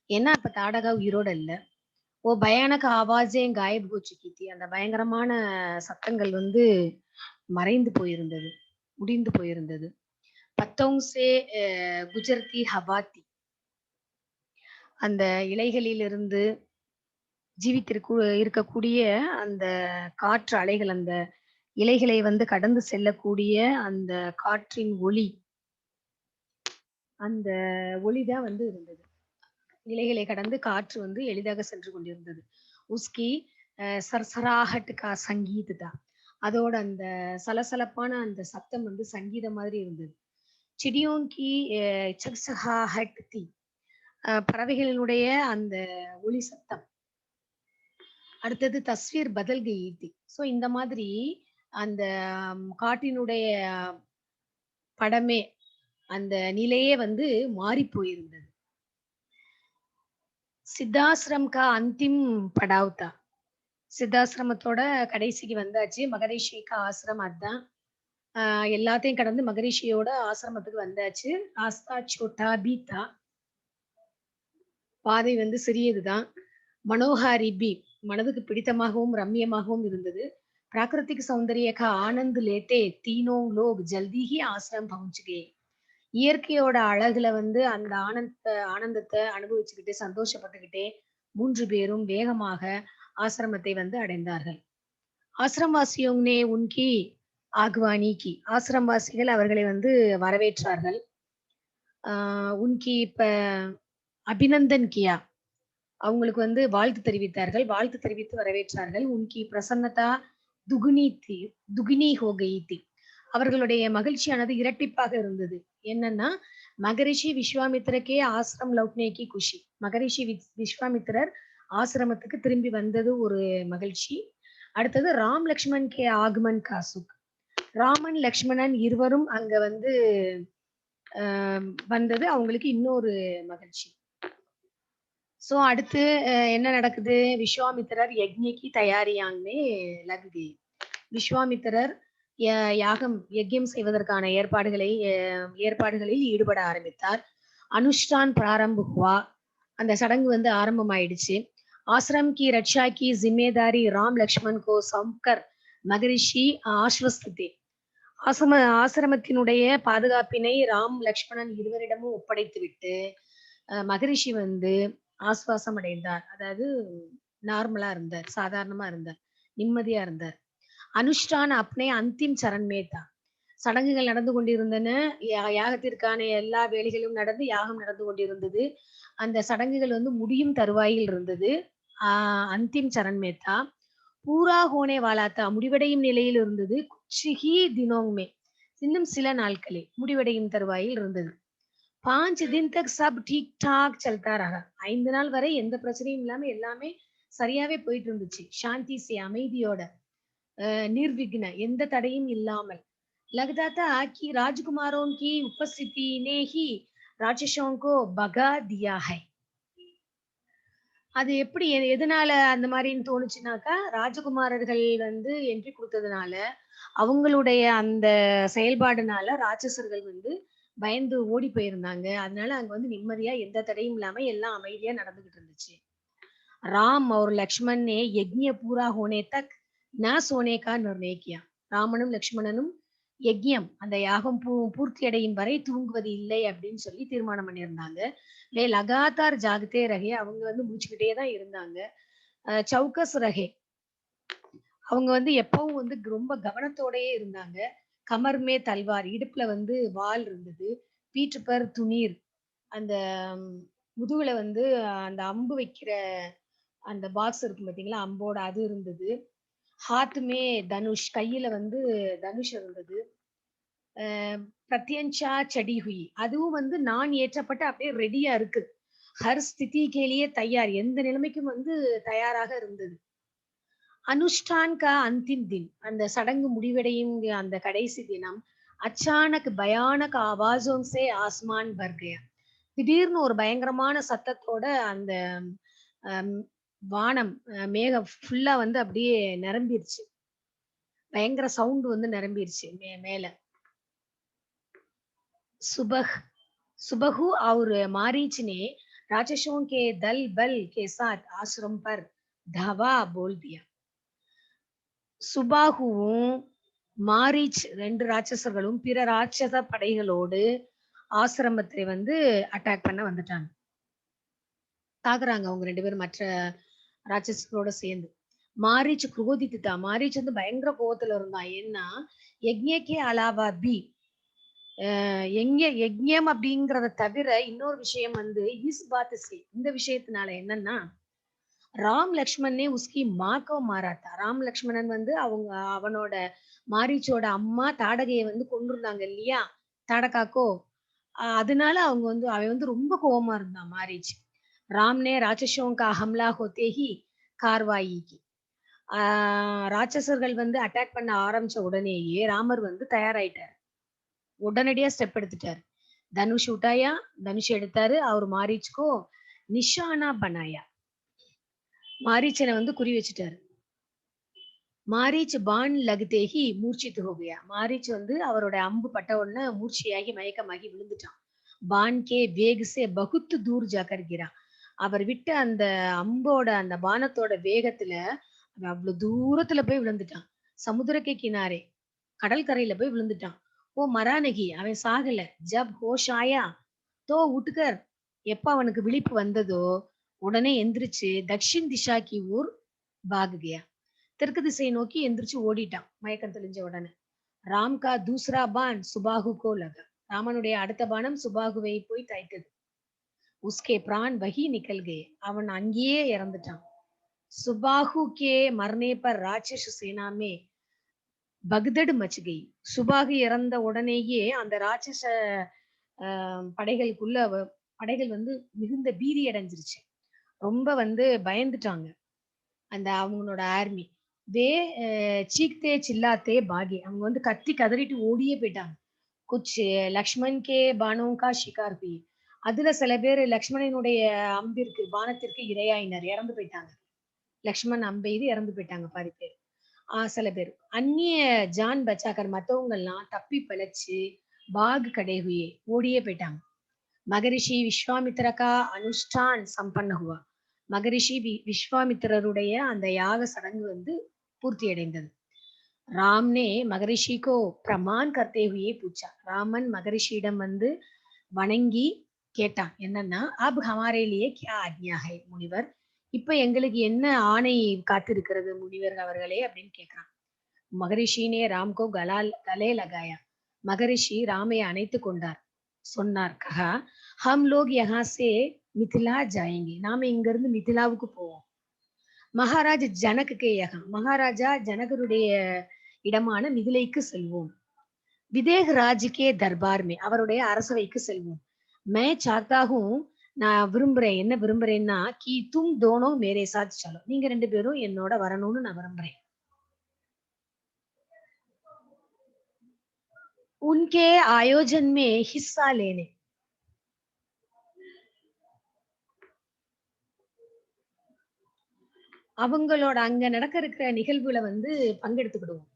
ஏன்னா அப்ப தாடகா உயிரோட இல்ல. ஓ பயானக ஆவாஸே காயப் ஹோ சுக்கி थी. அந்த பயங்கரமான சத்தங்கள் வந்து மறைந்து போயிருந்தது. முடிந்து போயிருந்தது. பத்தோங் சே குஜர்த்தி ஹவா थी. அந்த இலைகளிலிருந்து இருக்கக்கூடிய அந்த காற்று அலைகள், அந்த இலைகளை வந்து கடந்து செல்லக்கூடிய அந்த காற்றின் ஒலி, அந்த ஒலிதான் வந்து இருந்தது. இலைகளை கடந்து காற்று வந்து எளிதாக சென்று கொண்டிருந்தது. உஸ்கி சர்சராஹட் கா சங்கீத் தான். அதோட அந்த சலசலப்பான அந்த சத்தம் வந்து சங்கீதம் மாதிரி இருந்தது. சிடியோன் கி சக்சஹாஹட் தி. பறவைகளினுடைய அந்த ஒலி சத்தம். அடுத்தது தஸ்வீர் பதல் கயி தி. ஸோ இந்த மாதிரி அந்த காட்டினுடைய படமே, அந்த நிலையே வந்து மாறி போயிருந்தது. சித்தாசிரம் கா அந்திம் படாவ் தா. சித்தாசிரமத்தோட கடைசிக்கு வந்தாச்சு. மகரிஷிக்கு ஆசிரம் அதான். எல்லாத்தையும் கடந்து மகரிஷியோட ஆசிரமத்துக்கு வந்தாச்சு. ராஸ்தா சோட்டா பி தா. பாதை வந்து சிறியதுதான். மனோஹாரி பி. மனதுக்கு பிடித்தமாகவும் ரம்மியமாகவும் இருந்தது. பிராகிருத்திக் சௌந்தர்ய கா ஆனந்த் லேத்தே தீனோ லோக் ஜல்தி ஹி ஆசிரம் பहुंच गए. இயற்கையோட அழகுல வந்து அந்த ஆனந்தத்தை அனுபவிச்சுக்கிட்டு சந்தோஷப்பட்டுக்கிட்டே 3 பேரும் வேகமாக ஆசிரமத்தை வந்து அடைந்தார்கள். ஆசிரமவாசியோं ने उनकी आगवानी की. ஆசிரமவாசிகள் அவர்களை வந்து வரவேற்றார்கள். உன்கி இப்ப அபிநந்தன் கியா. அவங்களுக்கு வந்து வாழ்த்து தெரிவித்தார்கள். வாழ்த்து தெரிவித்து வரவேற்றார்கள். உன்கி பிரசன்னதா துகுனி தி துகினி ஹோ கயி தி. அவர்களுடைய மகிழ்ச்சியானது இரட்டிப்பாக இருந்தது. என்னன்னா, மகரிஷி விஸ்வாமித்திரக்கே ஆசிரம் லௌட்னே கி குஷி. மகரிஷி விஸ்வாமித்திரர் ஆசிரமத்துக்கு திரும்பி வந்தது ஒரு மகிழ்ச்சி. அடுத்தது ராம் லக்ஷ்மண் கே ஆகமன் கா சுக். ராமன் லக்ஷ்மணன் இருவரும் அங்க வந்து வந்தது அவங்களுக்கு இன்னொரு மகிழ்ச்சி. சோ அடுத்து என்ன நடக்குது? விஸ்வாமித்திரர் யக்ஞிக்கு தயாரியாங்மே லகுதி. விஸ்வாமித்திரர் யஜ்யம் செய்வதற்கான ஏற்பாடுகளில் ஈடுபட ஆரம்பித்தார். அனுஷ்டான் பிராரம்ப ஹுவா. அந்த சடங்கு வந்து ஆரம்பமாயிடுச்சு. ஆசிரம் கி ரட்சா கி ஜிம்மேதாரி ராம் லக்ஷ்மண் கோ சம்கர் மகரிஷி ஆஸ்வஸ்தே. ஆசிரமத்தினுடைய பாதுகாப்பினை ராம் லக்ஷ்மணன் இருவரிடமும் ஒப்படைத்துவிட்டு மகரிஷி வந்து ஆஸ்வாசம் அடைந்தார். அதாவது நார்மலா இருந்தார், சாதாரணமா இருந்தார், நிம்மதியா இருந்தார். அனுஷ்டான் அப்னே அந்திம் சரண் மேத்தா. சடங்குகள் நடந்து கொண்டிருந்தன. யாகத்திற்கான எல்லா வேலைகளும் நடந்து யாகம் நடந்து கொண்டிருந்தது. அந்த சடங்குகள் வந்து முடியும் தருவாயில் இருந்தது. அந்திம் சரண் மேத்தா. பூரா ஹோனே வாலாத்தா. முடிவடையும் நிலையில் இருந்தது. குச்சிஹி தினோங்மே. இன்னும் சில நாட்களே முடிவடையும் தருவாயில் இருந்தது. 5 தின் தக் சப் டீக் டாக் சல்தா ரஹா. 5 நாள் வரை எந்த பிரச்சனையும் இல்லாம எல்லாமே சரியாவே போயிட்டு இருந்துச்சு. சாந்தி சே, அமைதியோட, निर्विघ्न, எந்த தடையும் இல்லாமல். लगता था कि राजकुमारों की उपस्थिति ने ही राक्षसों को भगा दिया है. அது எப்படி எதனால அந்த மாதிரின்னு தோணுச்சுனாக்கா, ராஜகுமாரர்கள் வந்து என்ட்ரி கொடுத்ததுனால, அவங்களுடைய அந்த செயல்பாடுனால ராட்சசர்கள் வந்து பயந்து ஓடி போயிருந்தாங்க. அதனால அங்க வந்து நிம்மதியா எந்த தடையும் இல்லாம எல்லாம் அமைதியா நடந்துகிட்டு இருந்துச்சு. ராம் और लक्ष्मण ने यज्ञ पूरा होने तक न सोने का निर्णय किया. ராமனும் லக்ஷ்மணனும் யஜ்யம் அந்த யாகம் பூர்த்தி அடையும் வரை தூங்குவது இல்லை அப்படின்னு சொல்லி தீர்மானம் பண்ணியிருந்தாங்க. லகாத்தார் ஜாகத்தே ரகே. அவங்க வந்து முடிச்சுக்கிட்டே தான் இருந்தாங்க. சௌக்கஸ் ரகே. அவங்க வந்து எப்பவும் வந்து ரொம்ப கவனத்தோடயே இருந்தாங்க. கமர்மே தல்வார். இடுப்புல வந்து வாள் இருந்தது. பீற்று பர் துணீர். அந்த முதுகுல வந்து அந்த அம்பு வைக்கிற அந்த பாக்ஸ் இருக்கும் பார்த்தீங்களா, அம்போட அது இருந்தது. ஹாத்துமே தனுஷ். கையில வந்து தனுஷ் இருந்தது. பிரத்யஞ்சா சடி ஹுயி. அதுவும் வந்து நான் ஏற்றப்பட்ட அப்படியே ரெடியா இருக்கு. ஹர் ஸ்திதி கேலியே தயார். எந்த நிலைமைக்கும் வந்து தயாராக இருந்தது. अनुष्ठान का अंतिम दिन அந்த சடங்கு முடிவடையும் அந்த கடைசி தினம் அச்சானக் பயானக் ஆவாஸோं से आसमान भर गया. திடீர்னு ஒரு பயங்கரமான சத்தத்தோட அந்த அம், வானம் மேகம் ஃபுல்லா வந்து அப்படியே நிரம்பிருச்சு. பயங்கர சவுண்ட் வந்து நிரம்பிருச்சு மேல. सुबह सुबह और मारीच ने राक्षसों के दल बल के साथ आश्रम पर धावा बोल दिया. சுபாகுவும் மாரீச் 2 ராட்சசர்களும் பிற ராட்சச படைகளோடு ஆசிரமத்தை வந்து அட்டாக் பண்ண வந்துட்டாங்க. தாக்குறாங்க அவங்க 2 பேரும் மற்ற ராட்சசர்களோட சேர்ந்து. மாரீச் குரோதித்துட்டான். மாரீச் வந்து பயங்கர கோவத்துல இருந்தான். ஏன்னா யக்ஞக்கே அலாவா பி யக்ஞம் அப்படிங்கிறத தவிர இன்னொரு விஷயம் வந்து இஸ் பாத் से இந்த விஷயத்தினால என்னன்னா ராம் லக்ஷ்மணே உஸ்கி மாக்கோ மாறாத்தா. ராம் லக்ஷ்மணன் வந்து அவனோட மாரீச்சோட அம்மா தாடகையை வந்து கொண்டிருந்தாங்க இல்லையா, தாடகாக்கோ. அதனால அவன் வந்து ரொம்ப கோவமா இருந்தான் மாரீச். ராம்னே ராட்சசோं का हमला होते ही कार्रवाई की. ராட்சசர்கள் வந்து அட்டாக் பண்ண ஆரம்பிச்ச உடனேயே ராமர் வந்து தயாராயிட்டார். உடனடியா ஸ்டெப் எடுத்துட்டாரு. தனுஷ் உட்டாயா, தனுஷ் எடுத்தாரு. அவர் மாரீச்கோ நிஷானா பனாயா, மாரீச்சனை வந்து குறி வச்சுட்டாரு. மாரீச் பான் லகுதே ஹி மூர்ச்சித் ஹோ கயா. மாரீச் வந்து அவரோட அம்பு பட்ட உடனே மூர்ச்சியாகி மயக்கமாகி விழுந்துட்டான். பான் கே வேக் சே பகுத் தூர் ஜாக்கர் கிரா. அவர் விட்ட அந்த அம்போட அந்த பானத்தோட வேகத்துல அவன் அவ்வளவு தூரத்துல போய் விழுந்துட்டான். சமுத்திரக்கே கினாரே, கடற்கரையில போய் விழுந்துட்டான். ஓ மரானகி, அவன் சாகல. ஜப் ஹோஷ் ஆயா தோ உட்கர். எப்ப அவனுக்கு விழிப்பு வந்ததோ உடனே எந்திரிச்சு தக்ஷின் திஷா கி ஊர் பாக் கயா. தெற்கு திசையை நோக்கி எந்திரிச்சு ஓடிட்டான் மயக்கம் தெளிஞ்ச உடனே. ராம் கா தூசரா பான் சுபாகு கோ லகா. ராமனுடைய அடுத்த பானம் சுபாகுவை போய் தைத்தது. உஸ்கே பிரான் வஹி நிக்கல் கயே. அவன் அங்கேயே இறந்துட்டான். சுபாகு கே மர்னே பர் ராட்சச சேனா மே பக்தடு மச் கயி. சுபாகு இறந்த உடனேயே அந்த ராட்சச படைகள் வந்து மிகுந்த பீதி அடைஞ்சிருச்சு. ரொம்ப வந்து பயந்துட்டாங்க அந்த அவங்களோட ஆர்மி. வே சீக்தே சில்லாத்தே பாகே. அவங்க வந்து கத்தி கதறிட்டு ஓடியே போயிட்டாங்க. குச் லக்ஷ்மண் கே பானோं का शिकार हुई. அதுல சில பேர் லக்ஷ்மணனுடைய அம்பிற்கு பானத்திற்கு இரையாயினர், இறந்து போயிட்டாங்க. லக்ஷ்மண் அம்பெய்து இறந்து போயிட்டாங்க பாதி பேர். சில பேர் அந்நிய ஜான் பச்சாக்கர், மத்தவங்க எல்லாம் தப்பி பிழைச்சு பாக் கடை ஹுயே ஓடியே போயிட்டாங்க. மகரிஷி விஸ்வாமித்திரக்கா அனுஷ்டான் சம்பன்ன ஹுவா. மகரிஷி விஸ்வாமித்திரருடைய அந்த யாக சடங்கு வந்து பூர்த்தி அடைந்தது. ராம்னே மகரிஷிக்கோ பிரமான் கர்த்தே ஹுயே பூச்சா. ராமன் மகரிஷியிடம் வந்து வணங்கி கேட்டான். என்னன்னா அப் ஹமாரே லியே கியா ஆக்ஞா ஹை முனிவர். இப்ப எங்களுக்கு என்ன ஆணை காத்திருக்கிறது முனிவர் அவர்களே அப்படின்னு கேட்கிறான். மகரிஷினே ராம்கோ கலே லகாயா. மகரிஷி ராமை அணைத்து கொண்டார். சொன்னார், கஹா ஹம் லோக் யஹா சே மிதிலா ஜாயேங்கே. நாம இங்க இருந்து மிதிலாவுக்கு போவோம். மகாராஜ் ஜனக்கு யஹா. மகாராஜா ஜனகருடைய இடமான மிதிலைக்கு செல்வோம். விதேக ராஜுக்கே தர்பார் மே. அவருடைய அரசவைக்கு செல்வோம். மே சாத்தாகும், நான் விரும்புறேன். என்ன விரும்புறேன்னா கி தும் தோனோ மேரே சாத் சலோ. நீங்க 2 பேரும் என்னோட வரணும்னு நான் விரும்புறேன். உன்கே ஆயோஜன் மே ஹிஸ்ஸா லேனே. அவங்களோட அங்க நடக்க இருக்கிற நிகழ்வுல வந்து பங்கெடுத்துக்கிடுவோம்.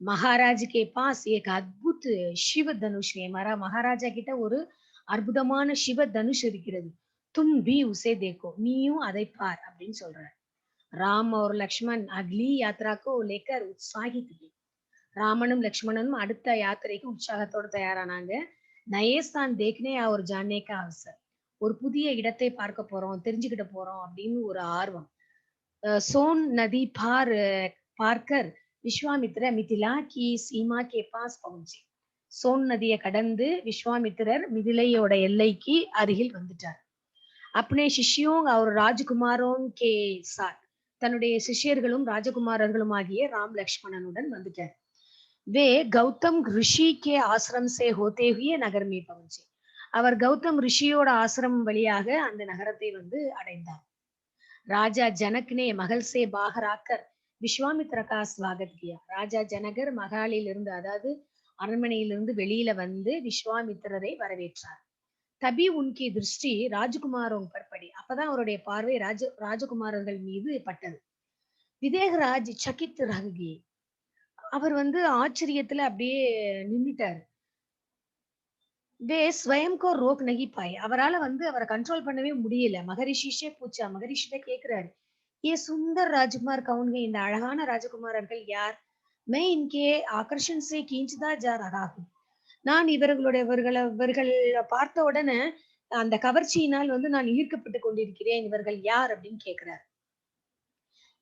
மகாராஜ் கே பாஸ் ஏக் அத்புத் சிவ தனுஷ் ஹை. மகாராஜா கிட்ட ஒரு அற்புதமான சிவ தனுஷ் இருக்கிறது. தும் பி உசே தேக்கோ. நீயும் அதை பார் அப்படின்னு சொல்றார். ராம் और लक्ष्मण अगली यात्रा को लेकर उत्साहित थे. ராமனும் லக்ஷ்மணனும் அடுத்த யாத்திரைக்கு உற்சாகத்தோடு தயாரானாங்க. நயேஸ்தான் தேக்னே और जानने का अवसर. ஒரு புதிய இடத்தை பார்க்க போறோம், தெரிஞ்சுக்கிட்ட போறோம் அப்படின்னு ஒரு ஆர்வம். सोन नदी पार பார்க்கர் விஸ்வாமித்திர மிதிலா கி சீமா கே பாஸ் பहुंचे. சோன் நதியை கடந்து விஸ்வாமித்திரர் மிதிலையோட எல்லைக்கு அருகில் வந்துட்டார். अपने शिष्यों और राजकुमारों के साथ. தன்னுடைய சிஷ்யர்களும் ராஜகுமாரர்களும் ஆகிய ராம் லக்ஷ்மணனுடன் வந்துட்டார். வே கௌதம் ரிஷி கே ஆசிரம் சே ஹோதே ஹுயே நகர் மே பहुंचे. அவர் கௌதம் ரிஷியோட ஆசிரமம் வழியாக அந்த நகரத்தை வந்து அடைந்தார். ராஜா ஜனக் ने महल से बाहर आकर விஸ்வாமித்ர கா ஸ்வாகத் கியா. ராஜா ஜனகர் மகாலிலிருந்து, அதாவது அரண்மனையிலிருந்து வெளியில வந்து விஸ்வாமித்திரரை வரவேற்றார். தபி உன்கி திருஷ்டி ராஜகுமாரோं पर पड़ी. அப்பதான் அவருடைய பார்வை ராஜகுமாரர்கள் மீது பட்டது. விதேகராஜ் சகித் ரஹ் கயே. அவர் வந்து ஆச்சரியத்துல அப்படியே நின்னுட்டாரு. வே ஸ்வயம் கோ ரோக் நஹி பாயே. அவரால வந்து அவரை கண்ட்ரோல் பண்ணவே முடியல. மகரிஷிஷே பூச்சா. மகரிஷிட்ட கேக்குறாரு. ஏ சுந்தர் ராஜ்குமார் கவுன் ஹை? இந்த அழகான ராஜகுமாரர்கள் யார்? மை இன்கே ஆகர்ஷன் சே கீஞ்சுதா ஜா ரஹா ஹூ. நான் இவர்கள் பார்த்த உடனே அந்த கவர்ச்சியினால் வந்து நான் ஈர்க்கப்பட்டு கொண்டிருக்கிறேன். இவர்கள் யார் அப்படின்னு கேக்குறாரு.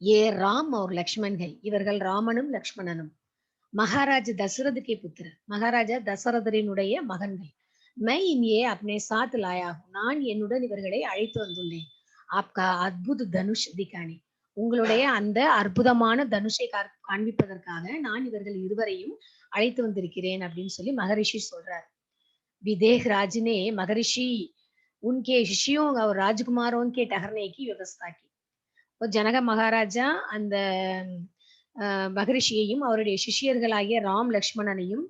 ஏ ராம் और லக்ஷ்மண் ஹை. இவர்கள் ராமனும் லக்ஷ்மணனும். மகாராஜ் தசரதுக்கே புத்திரர். மகாராஜா தசரதரினுடைய மகன்கள். மை இன்யே அப்னே சாத் லாயா ஹூ. நான் என்னுடன் இவர்களை அழைத்து வந்துள்ளேன். ஆப்கா அத்புத் தனுஷ் திகானி. உங்களுடைய அந்த அற்புதமான தனுஷை காண்பிப்பதற்காக நான் இவர்கள் இருவரையும் அழைத்து வந்திருக்கிறேன் அப்படின்னு சொல்லி மகரிஷி சொல்றார். விதேஹ் ராஜ்னே மகரிஷி உன்கே शिष्यों और राजकुमारों के ठहरने की व्यवस्था की. ஜனக மகாராஜா அந்த மகரிஷியையும் அவருடைய சிஷ்யர்களாகிய ராம் லக்ஷ்மணனையும்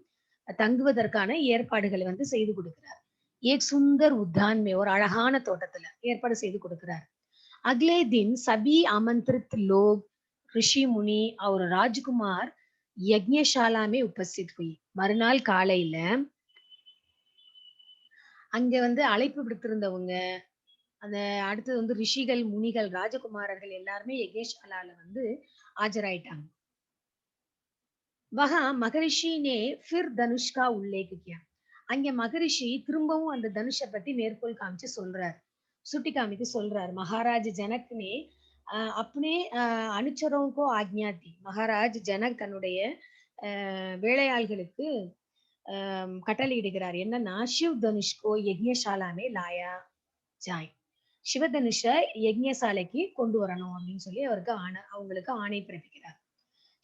தங்குவதற்கான ஏற்பாடுகளை வந்து செய்து கொடுக்கிறார். ஏக் சுந்தர் உத்தான்மே, ஒரு அழகான தோட்டத்துல ஏற்பாடு செய்து கொடுக்கிறார். अगले दिन सभी आमंत्रित लोग ऋषि मुनि और राजकुमार यज्ञशाला में उपस्थित हुई. மறுநாள் காலையில அங்க வந்து அழைப்பு விடுத்திருந்தவங்க, அந்த அடுத்தது வந்து ரிஷிகள், முனிகள், ராஜகுமாரர்கள் எல்லாருமே யக்ஞசாலால வந்து ஆஜராயிட்டாங்க. வஹா மகரிஷி நே ஃபிர் தனுஷ் கா உல்லேக் கியா. அங்க மகரிஷி திரும்பவும் அந்த தனுஷை பத்தி மேற்கோள் காமிச்சு சொல்றார். சுட்டி காமித்து சொல்றார். மகாராஜ் ஜனக் நே अपने अनुचरों को आज्ञा दी. மகாராஜ் ஜனக் தன்னுடைய வேலையாள்களுக்கு கட்டளையிடுகிறார். என்னன்னா, சிவ் தனுஷ்கோ யக்ஞசாலாமே லாயா ஜாய். சிவதனுஷ யக்ஞசாலைக்கு கொண்டு வரணும் அப்படின்னு சொல்லி அவங்களுக்கு ஆணை பிறப்பிக்கிறார்.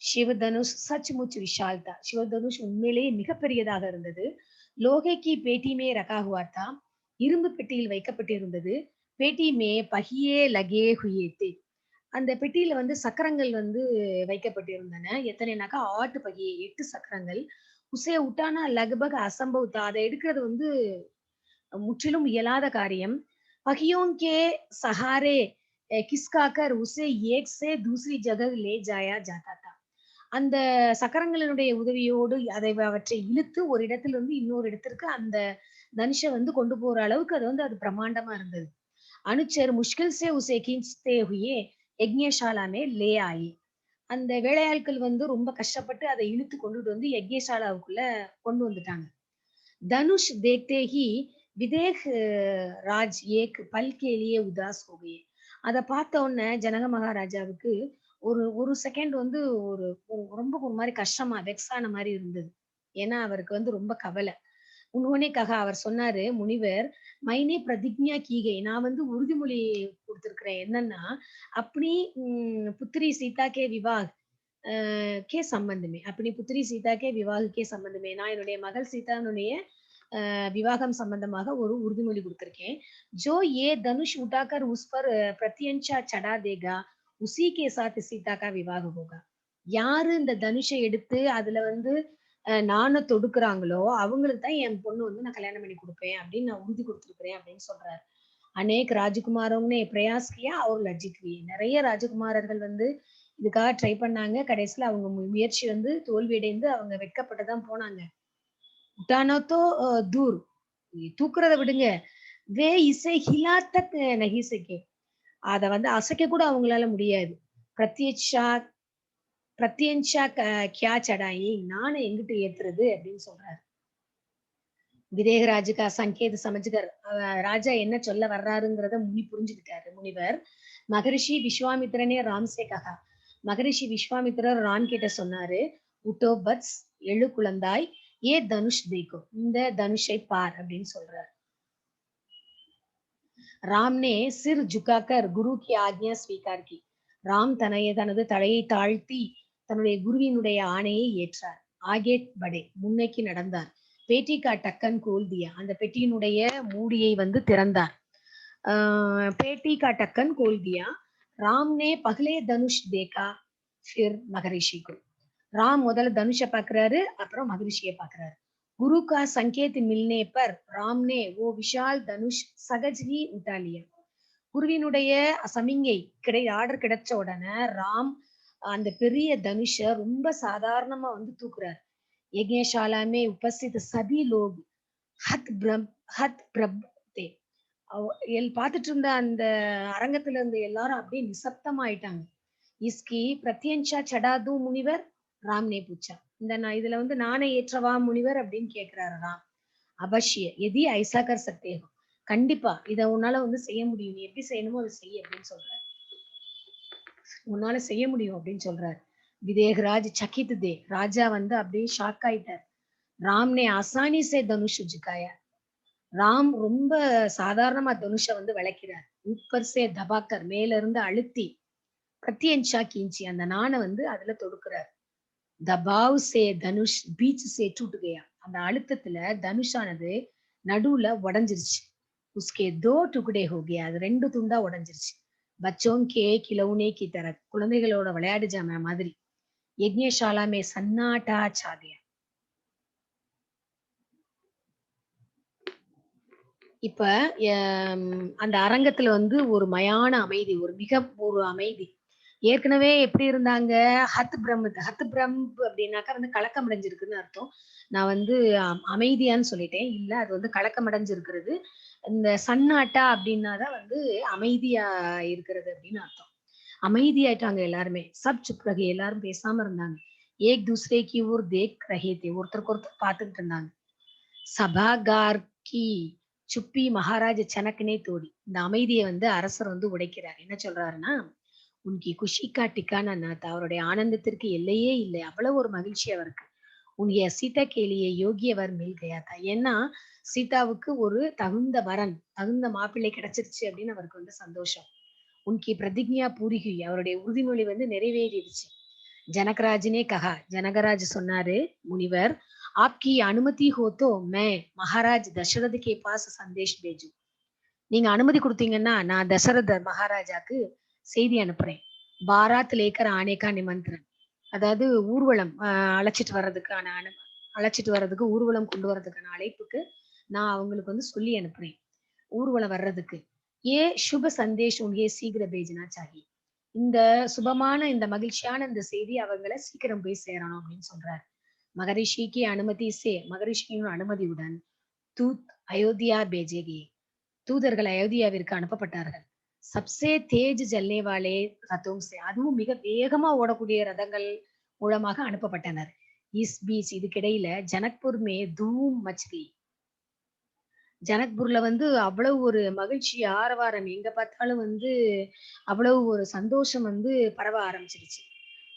சிவதனுஷ் சச்முச் விஷால்தா. சிவதனுஷ் உண்மையிலேயே மிகப்பெரியதாக இருந்தது. லோகேக்கு பேட்டிமே ரகா ஹுவா தா. இரும்பு பெட்டியில் வைக்கப்பட்டிருந்தது. பேட்டி மே பஹியே லகே ஹுயே தே. அந்த பெட்டியில வந்து சக்கரங்கள் வந்து வைக்கப்பட்டிருந்தன. எத்தனைனாக்கா 8 பகியே, 8 சக்கரங்கள். உசே உட்டானா லக்பக் அசம்பவ் தா. அதை எடுக்கிறது வந்து முற்றிலும் இயலாத காரியம். பகியோன் கே சஹாரே கிஸ்காக்கர் உசே ஏக் சே தூசரி ஜகஹ் லே ஜாயா ஜாதா தா. அந்த சக்கரங்களினுடைய உதவியோடு அவற்றை இழுத்து ஒரு இடத்திலிருந்து இன்னொரு இடத்திற்கு அந்த தனுஷை வந்து கொண்டு போற அளவுக்கு அது பிரம்மாண்டமா இருந்தது. அனுச்சர் முஷ்கில் சே உசே கீஞ்ச்தே ஹுயே யக்ஞசாலா மே லே ஆயி. அந்த வேலையாட்கள் வந்து ரொம்ப கஷ்டப்பட்டு அதை இழுத்து கொண்டுட்டு வந்து யக்ஞசாலாவுக்குள்ள கொண்டு வந்துட்டாங்க. தனுஷ் தேக்தே ஹி விதேக் ராஜ் ஏக் பல் கே லியே உதாஸ் ஹோ கயே. அதை பார்த்த உடனே ஜனக மகாராஜாவுக்கு ஒரு ஒரு செகண்ட் வந்து ஒரு ரொம்ப ஒரு மாதிரி கஷ்டமா வெக்ஸான மாதிரி இருந்தது. ஏன்னா அவருக்கு வந்து ரொம்ப கவலை. உன்ஹோனேக்காக அவர் சொன்னாரு, முனிவர் மைனே பிரதிஜ்ஞா கீகை. நான் வந்து உறுதிமொழி கொடுத்திருக்கிறேன். என்னன்னா, அப்படி புத்திரி சீதா கே விவாஹ் கே சம்பந்தமே, அப்படி புத்திரி சீதா கே விவாஹ் கே சம்பந்தமே, நான் என்னுடைய மகள் சீதானுடைய விவாகம் சம்பந்தமாக ஒரு உறுதிமொழி கொடுத்திருக்கேன். ஜோ ஏ தனுஷ் உட்டாக்கர் உஸ் பர் பிரத்யஞ்சா சடா தேகா உசி கே சாத் சீதா கா விவாக ஹோகா. யாரு இந்த தனுஷை எடுத்து அதுல வந்து நாண தொடுக்குறாங்களோ அவங்களுக்கு தான் என் பொண்ணு வந்து நான் கல்யாணம் பண்ணி கொடுப்பேன் அப்படின்னு நான் உறுதி கொடுத்துருக்கிறேன் அப்படின்னு சொல்றாரு. அநேக் ராஜகுமாரவங்க பிரயாஸ் கியா அவர் லஜ்ஜித். நிறைய ராஜகுமாரர்கள் வந்து இதுக்காக ட்ரை பண்ணாங்க. கடைசியில அவங்க முயற்சி வந்து தோல்வியடைந்து அவங்க வெட்கப்பட்டுதான் போனாங்க. உட்டானோத்தோ தூர், தூக்குறத விடுங்க, வே இசை ஹிலாத்தக் நஹி சகே. அத வந்து அசைக்க கூட அவங்களால முடியாது. பிரத்யஞ்சா கியா சடாயி, நானே எங்கிட்டு ஏத்துறது அப்படின்னு சொல்றாரு. விதேகராஜுக்கா சங்கேத சமஜ்கர். ராஜா என்ன சொல்ல வர்றாருங்கிறத புரிஞ்சுக்கிட்டாரு முனிவர். மகரிஷி விஸ்வாமித்திரனே ராம்சே கஹா. மகரிஷி விஸ்வாமித்திரர் ராம் கிட்ட சொன்னாரு, உட்டோ பத்ஸ், எழு குழந்தாய், ஏ தனுஷ் தேக்கோ, இந்த தனுஷை பார் அப்படின்னு சொல்றாரு. ராம்னே சிர் ஜுகாக்கர் குரு கி ஆக்ஞா ஸ்வீகார் கி. ராம் தனது தலையை தாழ்த்தி தன்னுடைய குருவினுடைய ஆணையை ஏற்றார். ஆகே படே, முன்னைக்கு நடந்தார். பேட்டி கா டக்கன் கோல் தியா, அந்த பெட்டியினுடைய மூடியை வந்து திறந்தார். பேட்டி கா டக்கன் கோல் தியா. ராம் நே பகலே தனுஷ் தேக்கா फिर महर्षि को. ராம் முதல்ல தனுஷ பாக்குறாரு, அப்புறம் மகரிஷிய பாக்குறாரு. गुरु का संकेत मिलने पर राम ने वो विशाल धनुष सहज ही उठा लिया. குருவினுடைய சமிங்கை ஆர்டர் கிடைச்ச உடனே ராம் அந்த பெரிய தனுஷ ரொம்ப சாதாரணமா வந்து தூக்குறாரு. यज्ञशाला में उपस्थित सभी लोग हत प्रभ थे. பார்த்துட்டு இருந்த அந்த அரங்கத்துல இருந்த எல்லாரும் அப்படியே நிசப்தமாயிட்டாங்க. इसकी प्रत्यंशा चढ़ा दूं முனிவர் ராம் ने पूछा. நான் இதுல வந்து நானே ஏற்றவா முனிவர் அப்படின்னு கேக்குறாரு ராம். அவசிய எதி ஐசா கர் சக்தே ஹோ. கண்டிப்பா இத உன்னால வந்து செய்ய முடியும், நீ எப்படி செய்யணுமோ அதை செய்ய அப்படின்னு சொல்றாரு. உன்னால செய்ய முடியும் அப்படின்னு சொல்றாரு. விதேகராஜ் சகித் தே. ராஜா வந்து அப்படியே ஷாக் ஆயிட்டார். ராம் நே ஆசானி சே தனுஷ் ஜுகாயா. ராம் ரொம்ப சாதாரணமா தனுஷ வந்து விளக்கிறார். உப்பர் சே தபாக்கர், மேல இருந்து அழுத்தி பிரத்யன்ஷா கீஞ்சி அந்த நாண வந்து அதுல தொடுக்கிறார். தபாவ் சே தனுஷ் பீச் சே டூட் கயா. அந்த அழுத்தத்துல தனுஷானது நடுவுல உடைஞ்சிருச்சு. உஸ்கே தோ டுகுடே ஹோ கயா. அது 2 துண்டா உடைஞ்சிருச்சு. பச்சோன் கே கிலவுனே கி தர. குழந்தைகளோட விளையாடு ஜாம மாதிரி. யஜ்ஞசாலா மே சன்னாட்டா சா கயா. இப்ப அந்த அரங்கத்துல வந்து ஒரு மயான அமைதி, ஒரு அமைதி. ஏற்கனவே எப்படி இருந்தாங்க, ஹத் பிரம் அப்படின்னாக்கா வந்து கலக்கம் அடைஞ்சிருக்குன்னு அர்த்தம். நான் வந்து அமைதியான்னு சொல்லிட்டேன். இல்ல, அது வந்து கலக்கம் அடைஞ்சிருக்கிறது. இந்த சன்னாட்டா அப்படின்னாதான் வந்து அமைதியா இருக்கிறது அப்படின்னு அர்த்தம். அமைதியாயிட்டாங்க எல்லாருமே. சப் சுப் ரகே, எல்லாரும் பேசாம இருந்தாங்க. ஏக் தூசரே கி ஓர் தேக் ரஹே தே. ஒருத்தருக்கு ஒருத்தர் பார்த்துட்டு இருந்தாங்க. சபாகார் கி சுப்பி மகாராஜ சனக்கனே தோடி. இந்த அமைதியை வந்து அரசர் வந்து உடைக்கிறார். என்ன சொல்றாருன்னா, உன்கி குஷிக்கா டிக்கான நாத். அவருடைய ஆனந்தத்திற்கு எல்லையே இல்லை, அவ்வளவு ஒரு மகிழ்ச்சி அவருக்கு. உன்கிய சீதா கேலிய யோகியவர் மேல் கயாத்தா. ஏன்னா சீதாவுக்கு ஒரு தகுந்த வரன், தகுந்த மாப்பிள்ளை கிடைச்சிருச்சு அப்படின்னு அவருக்கு வந்து சந்தோஷம். உன்கி பிரதிஜ்ஞா பூரிகி. அவருடைய உறுதிமொழி வந்து நிறைவேறிடுச்சு. ஜனகராஜனே கஹா. ஜனகராஜ் சொன்னாரு, முனிவர் आपकी अनुमति हो तो मैं महाराज दशरथ के पास संदेश भेजू. நீங்க அனுமதி கொடுத்தீங்கன்னா நான் தசரதர் மகாராஜாக்கு செய்தி அனுப்புறேன். பாராத் லேக்கர் ஆனேக்கா நிமந்திரன். அதாவது ஊர்வலம் அழைச்சிட்டு வர்றதுக்கு ஊர்வலம் கொண்டு வர்றதுக்கான அழைப்புக்கு நான் அவங்களுக்கு வந்து சொல்லி அனுப்புறேன், ஊர்வலம் வர்றதுக்கு. ஏ சுப சந்தேஷ் உன்கே சீக்கிர பேஜனா சாகி. இந்த சுபமான இந்த மகிழ்ச்சியான இந்த செய்தி அவங்களை சீக்கிரம் போய் சேரணும் அப்படின்னு சொல்றாரு. महर्षि की अनुमति से, மகரிஷியின் அனுமதியுடன் தூத் அயோத்தியா பேஜேகி. தூதர்கள் அயோத்தியாவிற்கு அனுப்பப்பட்டார்கள். சப்சே தேஜ் ஜல்லே வாலே ரத்தோம் சே. அதுவும் மிக வேகமா ஓடக்கூடிய ரதங்கள் மூலமாக அனுப்பப்பட்டனர். இஸ் பீச், இதுக்கிடையில ஜனக்பூர் மே தூம் மச்கி. ஜனக்பூர்ல வந்து அவ்வளவு ஒரு மகிழ்ச்சி, ஆரவாரம், எங்க பார்த்தாலும் வந்து அவ்வளவு ஒரு சந்தோஷம் வந்து பரவ ஆரம்பிச்சிருச்சு.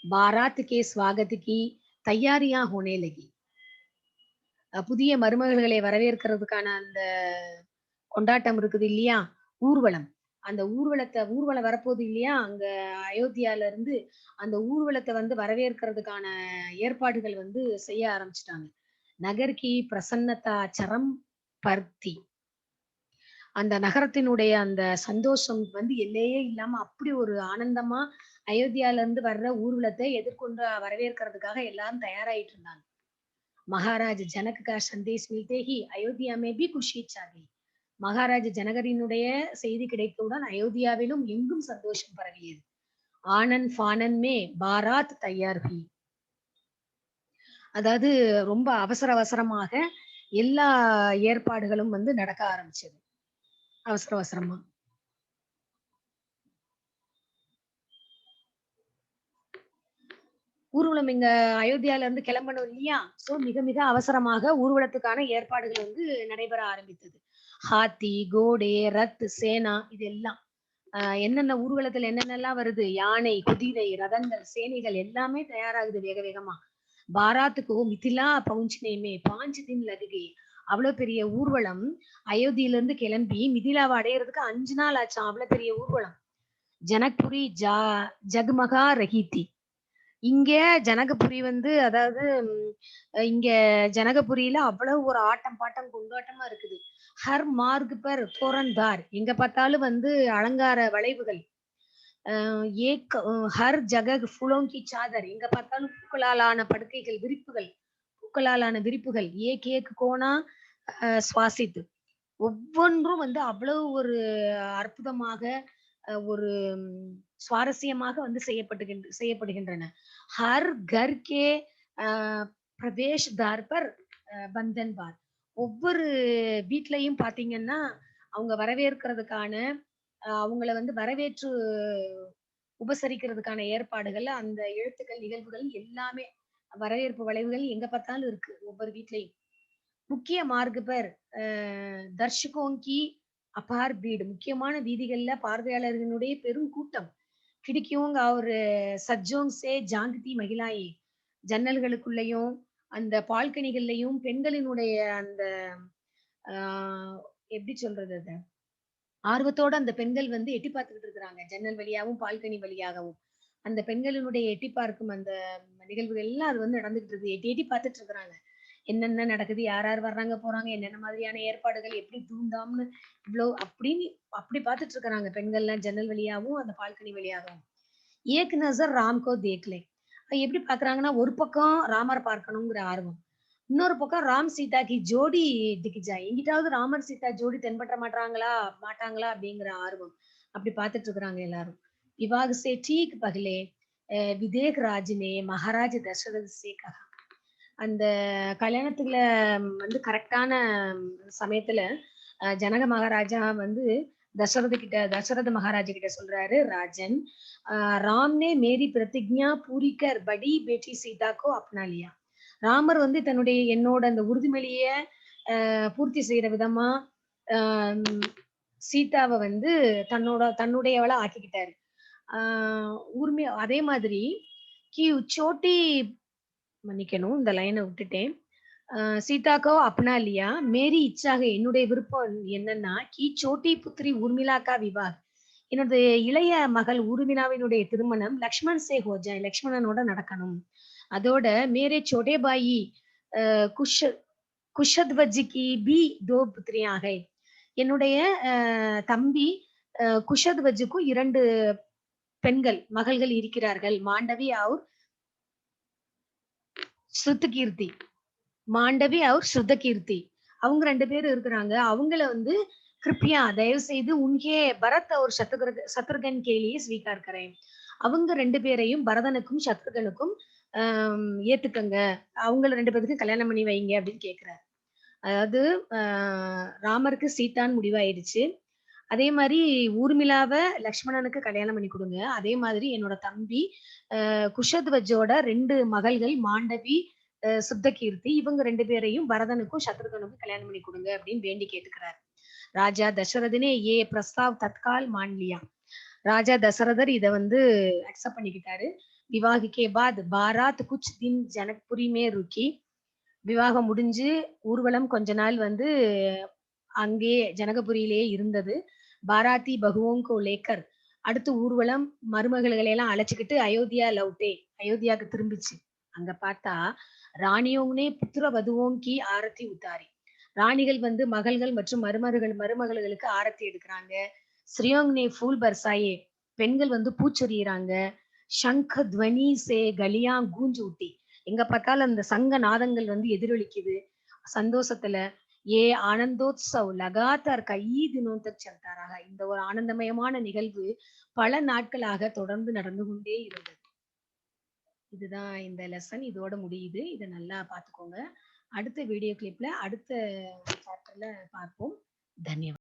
பாராத் கே ஸ்வாகத்துக்கு தயாரியா ஹோனே லகி. புதிய மருமகள்களை வரவேற்கிறதுக்கான அந்த கொண்டாட்டம் இருக்குது இல்லையா, ஊர்வலம். அந்த ஊர்வலம் வரப்போகுது இல்லையா அங்க அயோத்தியால இருந்து. அந்த ஊர்வலத்தை வந்து வரவேற்கிறதுக்கான ஏற்பாடுகள் வந்து செய்ய ஆரம்பிச்சுட்டாங்க. நகர்கி பிரசன்னதா சரம் பர்த்தி. அந்த நகரத்தினுடைய அந்த சந்தோஷம் வந்து எல்லையே இல்லாம அப்படி ஒரு ஆனந்தமா அயோத்தியால இருந்து வர்ற ஊர்வலத்தை எதிர்கொண்டு வரவேற்கிறதுக்காக எல்லாரும் தயாராயிட்டு இருந்தாங்க. மகாராஜ் ஜனக் கா சந்தேஷ் மில்தே ஹி அயோத்தியா மே பி குஷி சாகி. மகாராஜ் ஜனகரினுடைய செய்தி கிடைத்தவுடன் அயோத்தியாவிலும் எங்கும் சந்தோஷம் பரவியது. ஆனந்த் ஃபானன் மே பாராத் தயார் ஹி. அதாவது ரொம்ப அவசரமாக எல்லா ஏற்பாடுகளும் வந்து நடக்க ஆரம்பிச்சது, அவசரமா. ஊர்வலம் இங்க அயோத்தியால இருந்து கிளம்பணும் இல்லையா, சோ மிக மிக அவசரமாக ஊர்வலத்துக்கான ஏற்பாடுகள் வந்து நடைபெற ஆரம்பித்தது. ஹாத்தி, கோடே, ரத், சேனா, இதெல்லாம் என்னென்ன ஊர்வலத்துல என்னென்னலாம் வருது, யானை, குதிரை, ரதங்கள், சேனைகள் எல்லாமே தயாராகுது வேக வேகமா. பாராத்துக்கு மிதிலா பவுஞ்சினேமே 5 தின் லகுகே. அவ்வளவு பெரிய ஊர்வலம் அயோத்தியில இருந்து கிளம்பி மிதிலாவை அடையிறதுக்கு 5 நாள் ஆச்சாம். அவ்வளவு பெரிய ஊர்வலம். ஜனக்புரி ஜக்மகா ரஹீதி. இங்க ஜனகபுரி வந்து, அதாவது இங்க ஜனகபுரியில அவ்வளவு ஒரு ஆட்டம் பாட்டம் கொண்டாட்டமா இருக்குது. ஹர் மார்க் பர் தோரன்தார். எங்க பார்த்தாலும் வந்து அலங்கார வளைவுகள், ஏக் ஹர் ஜகக் ஃபுலோं की சாதர், எங்க பார்த்தாலும் பூக்களாலான படுக்கைகள், விரிப்புகள், பூக்களாலான விரிப்புகள். ஏக் ஏக் கோனா சுவாசித்து, ஒவ்வொன்றும் வந்து அவ்வளவு ஒரு அற்புதமாக ஒரு சுவாரஸ்யமாக வந்து செய்யப்படுகின்றன. ஹர் கர் கே பிரவேஷ் தார் பர் பந்தன் பார், ஒவ்வொரு வீட்லயும் பாத்தீங்கன்னா அவங்க வரவேற்கிறதுக்கான அவங்கள வந்து வரவேற்று உபசரிக்கிறதுக்கான ஏற்பாடுகள், அந்த எழுத்துக்கள், நிகழ்வுகள் எல்லாமே வரவேற்பு வளைவுகள் எங்க பார்த்தாலும் இருக்கு ஒவ்வொரு வீட்லயும். முக்கிய மார்க் பர் தர்ஷகோங்கி அபார் பீடு, முக்கியமான வீதிகள்ல பார்வையாளர்களுடைய பெரும் கூட்டம். கிடுக்கியோங்க ஒரு சஜ்ஜோங் சே ஜாங்கிதி மகிழாயி, ஜன்னல்களுக்குள்ளயும் அந்த பால்கனிகள்லயும் பெண்களினுடைய அந்த எப்படி சொல்றது அத, ஆர்வத்தோட அந்த பெண்கள் வந்து எட்டி பார்த்துக்கிட்டு இருக்கிறாங்க. ஜன்னல் வழியாவும், பால்கனி வழியாகவும். அந்த பெண்களினுடைய எட்டி பார்க்கும் அந்த நிகழ்வுகள் எல்லாம் அது வந்து நடந்துகிட்டு இருக்கு. எட்டி எட்டி பார்த்துட்டு இருக்கிறாங்க. என்னென்ன நடக்குது? யார் யார் வர்றாங்க, போறாங்க? என்னென்ன மாதிரியான ஏற்பாடுகள்? எப்படி தூம்தாம்ன்னு இவ்ளோ அப்படின்னு அப்படி பார்த்துட்டு இருக்கிறாங்க பெண்கள்லாம் ஜன்னல் வழியாவும், அந்த பால்கனி வழியாகவும். ஏக் நசர் ராம் கோ தேக் லே, எப்படி பார்க்கறாங்கன்னா, ஒரு பக்கம் ராமர பார்க்கணுங்கிற ஆர்வம். இன்னொரு பக்கம் ராம் சீதா கி ஜோடி திக் ஜாயே, எங்கிட்டாவது ராமர் சீதா ஜோடி தென்பற்ற மாட்டாங்களா அப்படிங்கிற ஆர்வம். அப்படி பார்த்துட்டு இருக்கிறாங்க எல்லாரும். विवाह से ठीक पहले विदेह राज ने महाराज दशरथ से कहा, அந்த கல்யாணத்துல வந்து கரெக்டான சமயத்துல ஜனக மகாராஜா வந்து தசரத மகாராஜா கிட்ட சொல்றாரு, ராஜன் ராம் நே மேரி பிரதிஜ்ஞா பூரி கர் படி பேட்டி சீதா கோ அப்னா லியா, ராமர் வந்து என்னோட அந்த உறுதிமொழிய பூர்த்தி செய்யற விதமா சீதாவை வந்து தன்னுடையவளா ஆக்கிக்கிட்டாரு. அதே மாதிரி கி சோட்டி, மன்னிக்கணும் இந்த லைனை விட்டுட்டேன். சீதாக்கோ அப்னா லியா, மேரி இச்சாக, என்னுடைய விருப்பம் என்னன்னா, கி சோட்டி புத்திரி ஊர்மிளாக்கா விவாஹ், என்னுடைய இளைய மகள் ஊர்மிளாவினுடைய திருமணம் லக்ஷ்மண் சே ஹோஜாய், லக்ஷ்மணனோட நடக்கணும். அதோட மேரே சோட்டே பாயி குஷ் குஷத்வஜ்ஜிக்கு பி தோ புத்திரியாக, என்னுடைய தம்பி குஷத்வஜுக்கும் 2 பெண்கள் மகள்கள் இருக்கிறார்கள். மாண்டவி அவுர் ஸ்ருதகீர்த்தி, மாண்டவி அவுர் ஸ்ருதகீர்த்தி, அவங்க 2 பேரும் இருக்கிறாங்க. அவங்கள வந்து கிருப்பியா தயவு செய்து உன்கே பரத் அவர் சத்ருகன் கேலியே ஸ்வீகார் கரேன், அவங்க 2 பேரையும் பரதனுக்கும் சத்ருகனுக்கும் ஏத்துக்கங்க, அவங்கள 2 பேருக்கும் கல்யாணம் பண்ணி வைங்க அப்படின்னு கேட்கிறார். அதாவது ராமருக்கு சீதான்னு முடிவாயிடுச்சு. அதே மாதிரி ஊர்மிளாவ லக்ஷ்மணனுக்கு கல்யாணம் பண்ணி கொடுங்க. அதே மாதிரி என்னோட தம்பி குஷத்வஜோட 2 மகள்கள் மாண்டவி சுத்தகீர்த்தி, இவங்க 2 பேரையும் பரதனுக்கும் சத்ருகனுக்கும் கல்யாணம் பண்ணி கொடுங்க அப்படின்னு வேண்டி கேட்டுக்கிறார். ராஜா தசரதனே ஏ பிரஸ்தாவ் தத்கால் மான்லியா, ராஜா தசரதர் இத வந்து அக்செப்ட் பண்ணிக்கிட்டாரு. விவாகிக்கே பாத் பாராத் குச் தின் ஜனக்புரி மே ருக்கி, விவாகம் முடிஞ்சு ஊர்வலம் கொஞ்ச நாள் வந்து அங்கே ஜனகபுரியிலேயே இருந்தது. பாராத்தி பகுவோங்கோ லேக்கர், அடுத்து ஊர்வலம் மருமகள்களை எல்லாம் அழைச்சுக்கிட்டு அயோத்தியா லவுட்டே, அயோத்தியாவுக்கு திரும்பிச்சு. அங்க பார்த்தா ராணியோங்னே புத்திர வதுவோங்கி ஆரத்தி உத்தாரி, ராணிகள் வந்து மகள்கள் மற்றும் மருமகளுக்கு ஆரத்தி எடுக்கிறாங்க. ஸ்ரீயோங்னே ஃபூல் பர்சாயே, பெண்கள் வந்து பூச்சொரியிறாங்க. சங்க துவனி சே கலியா கூஞ்சு ஊட்டி, எங்க பார்த்தாலும் அந்த சங்க நாதங்கள் வந்து எதிரொலிக்குது சந்தோஷத்துல. ஏ ஆனந்தோத்சவ் லகாத்தார் கயி தினம் தக் சல்தாராக, இந்த ஒரு ஆனந்தமயமான நிகழ்வு பல நாட்களாக தொடர்ந்து நடந்து கொண்டே இருந்தது. இதுதான் இந்த லெசன், இதோட முடியுது. இதை நல்லா பார்த்துக்கோங்க. அடுத்த வீடியோ கிளிப்ல அடுத்த சாப்டர்ல பார்ப்போம். தன்யவாத்.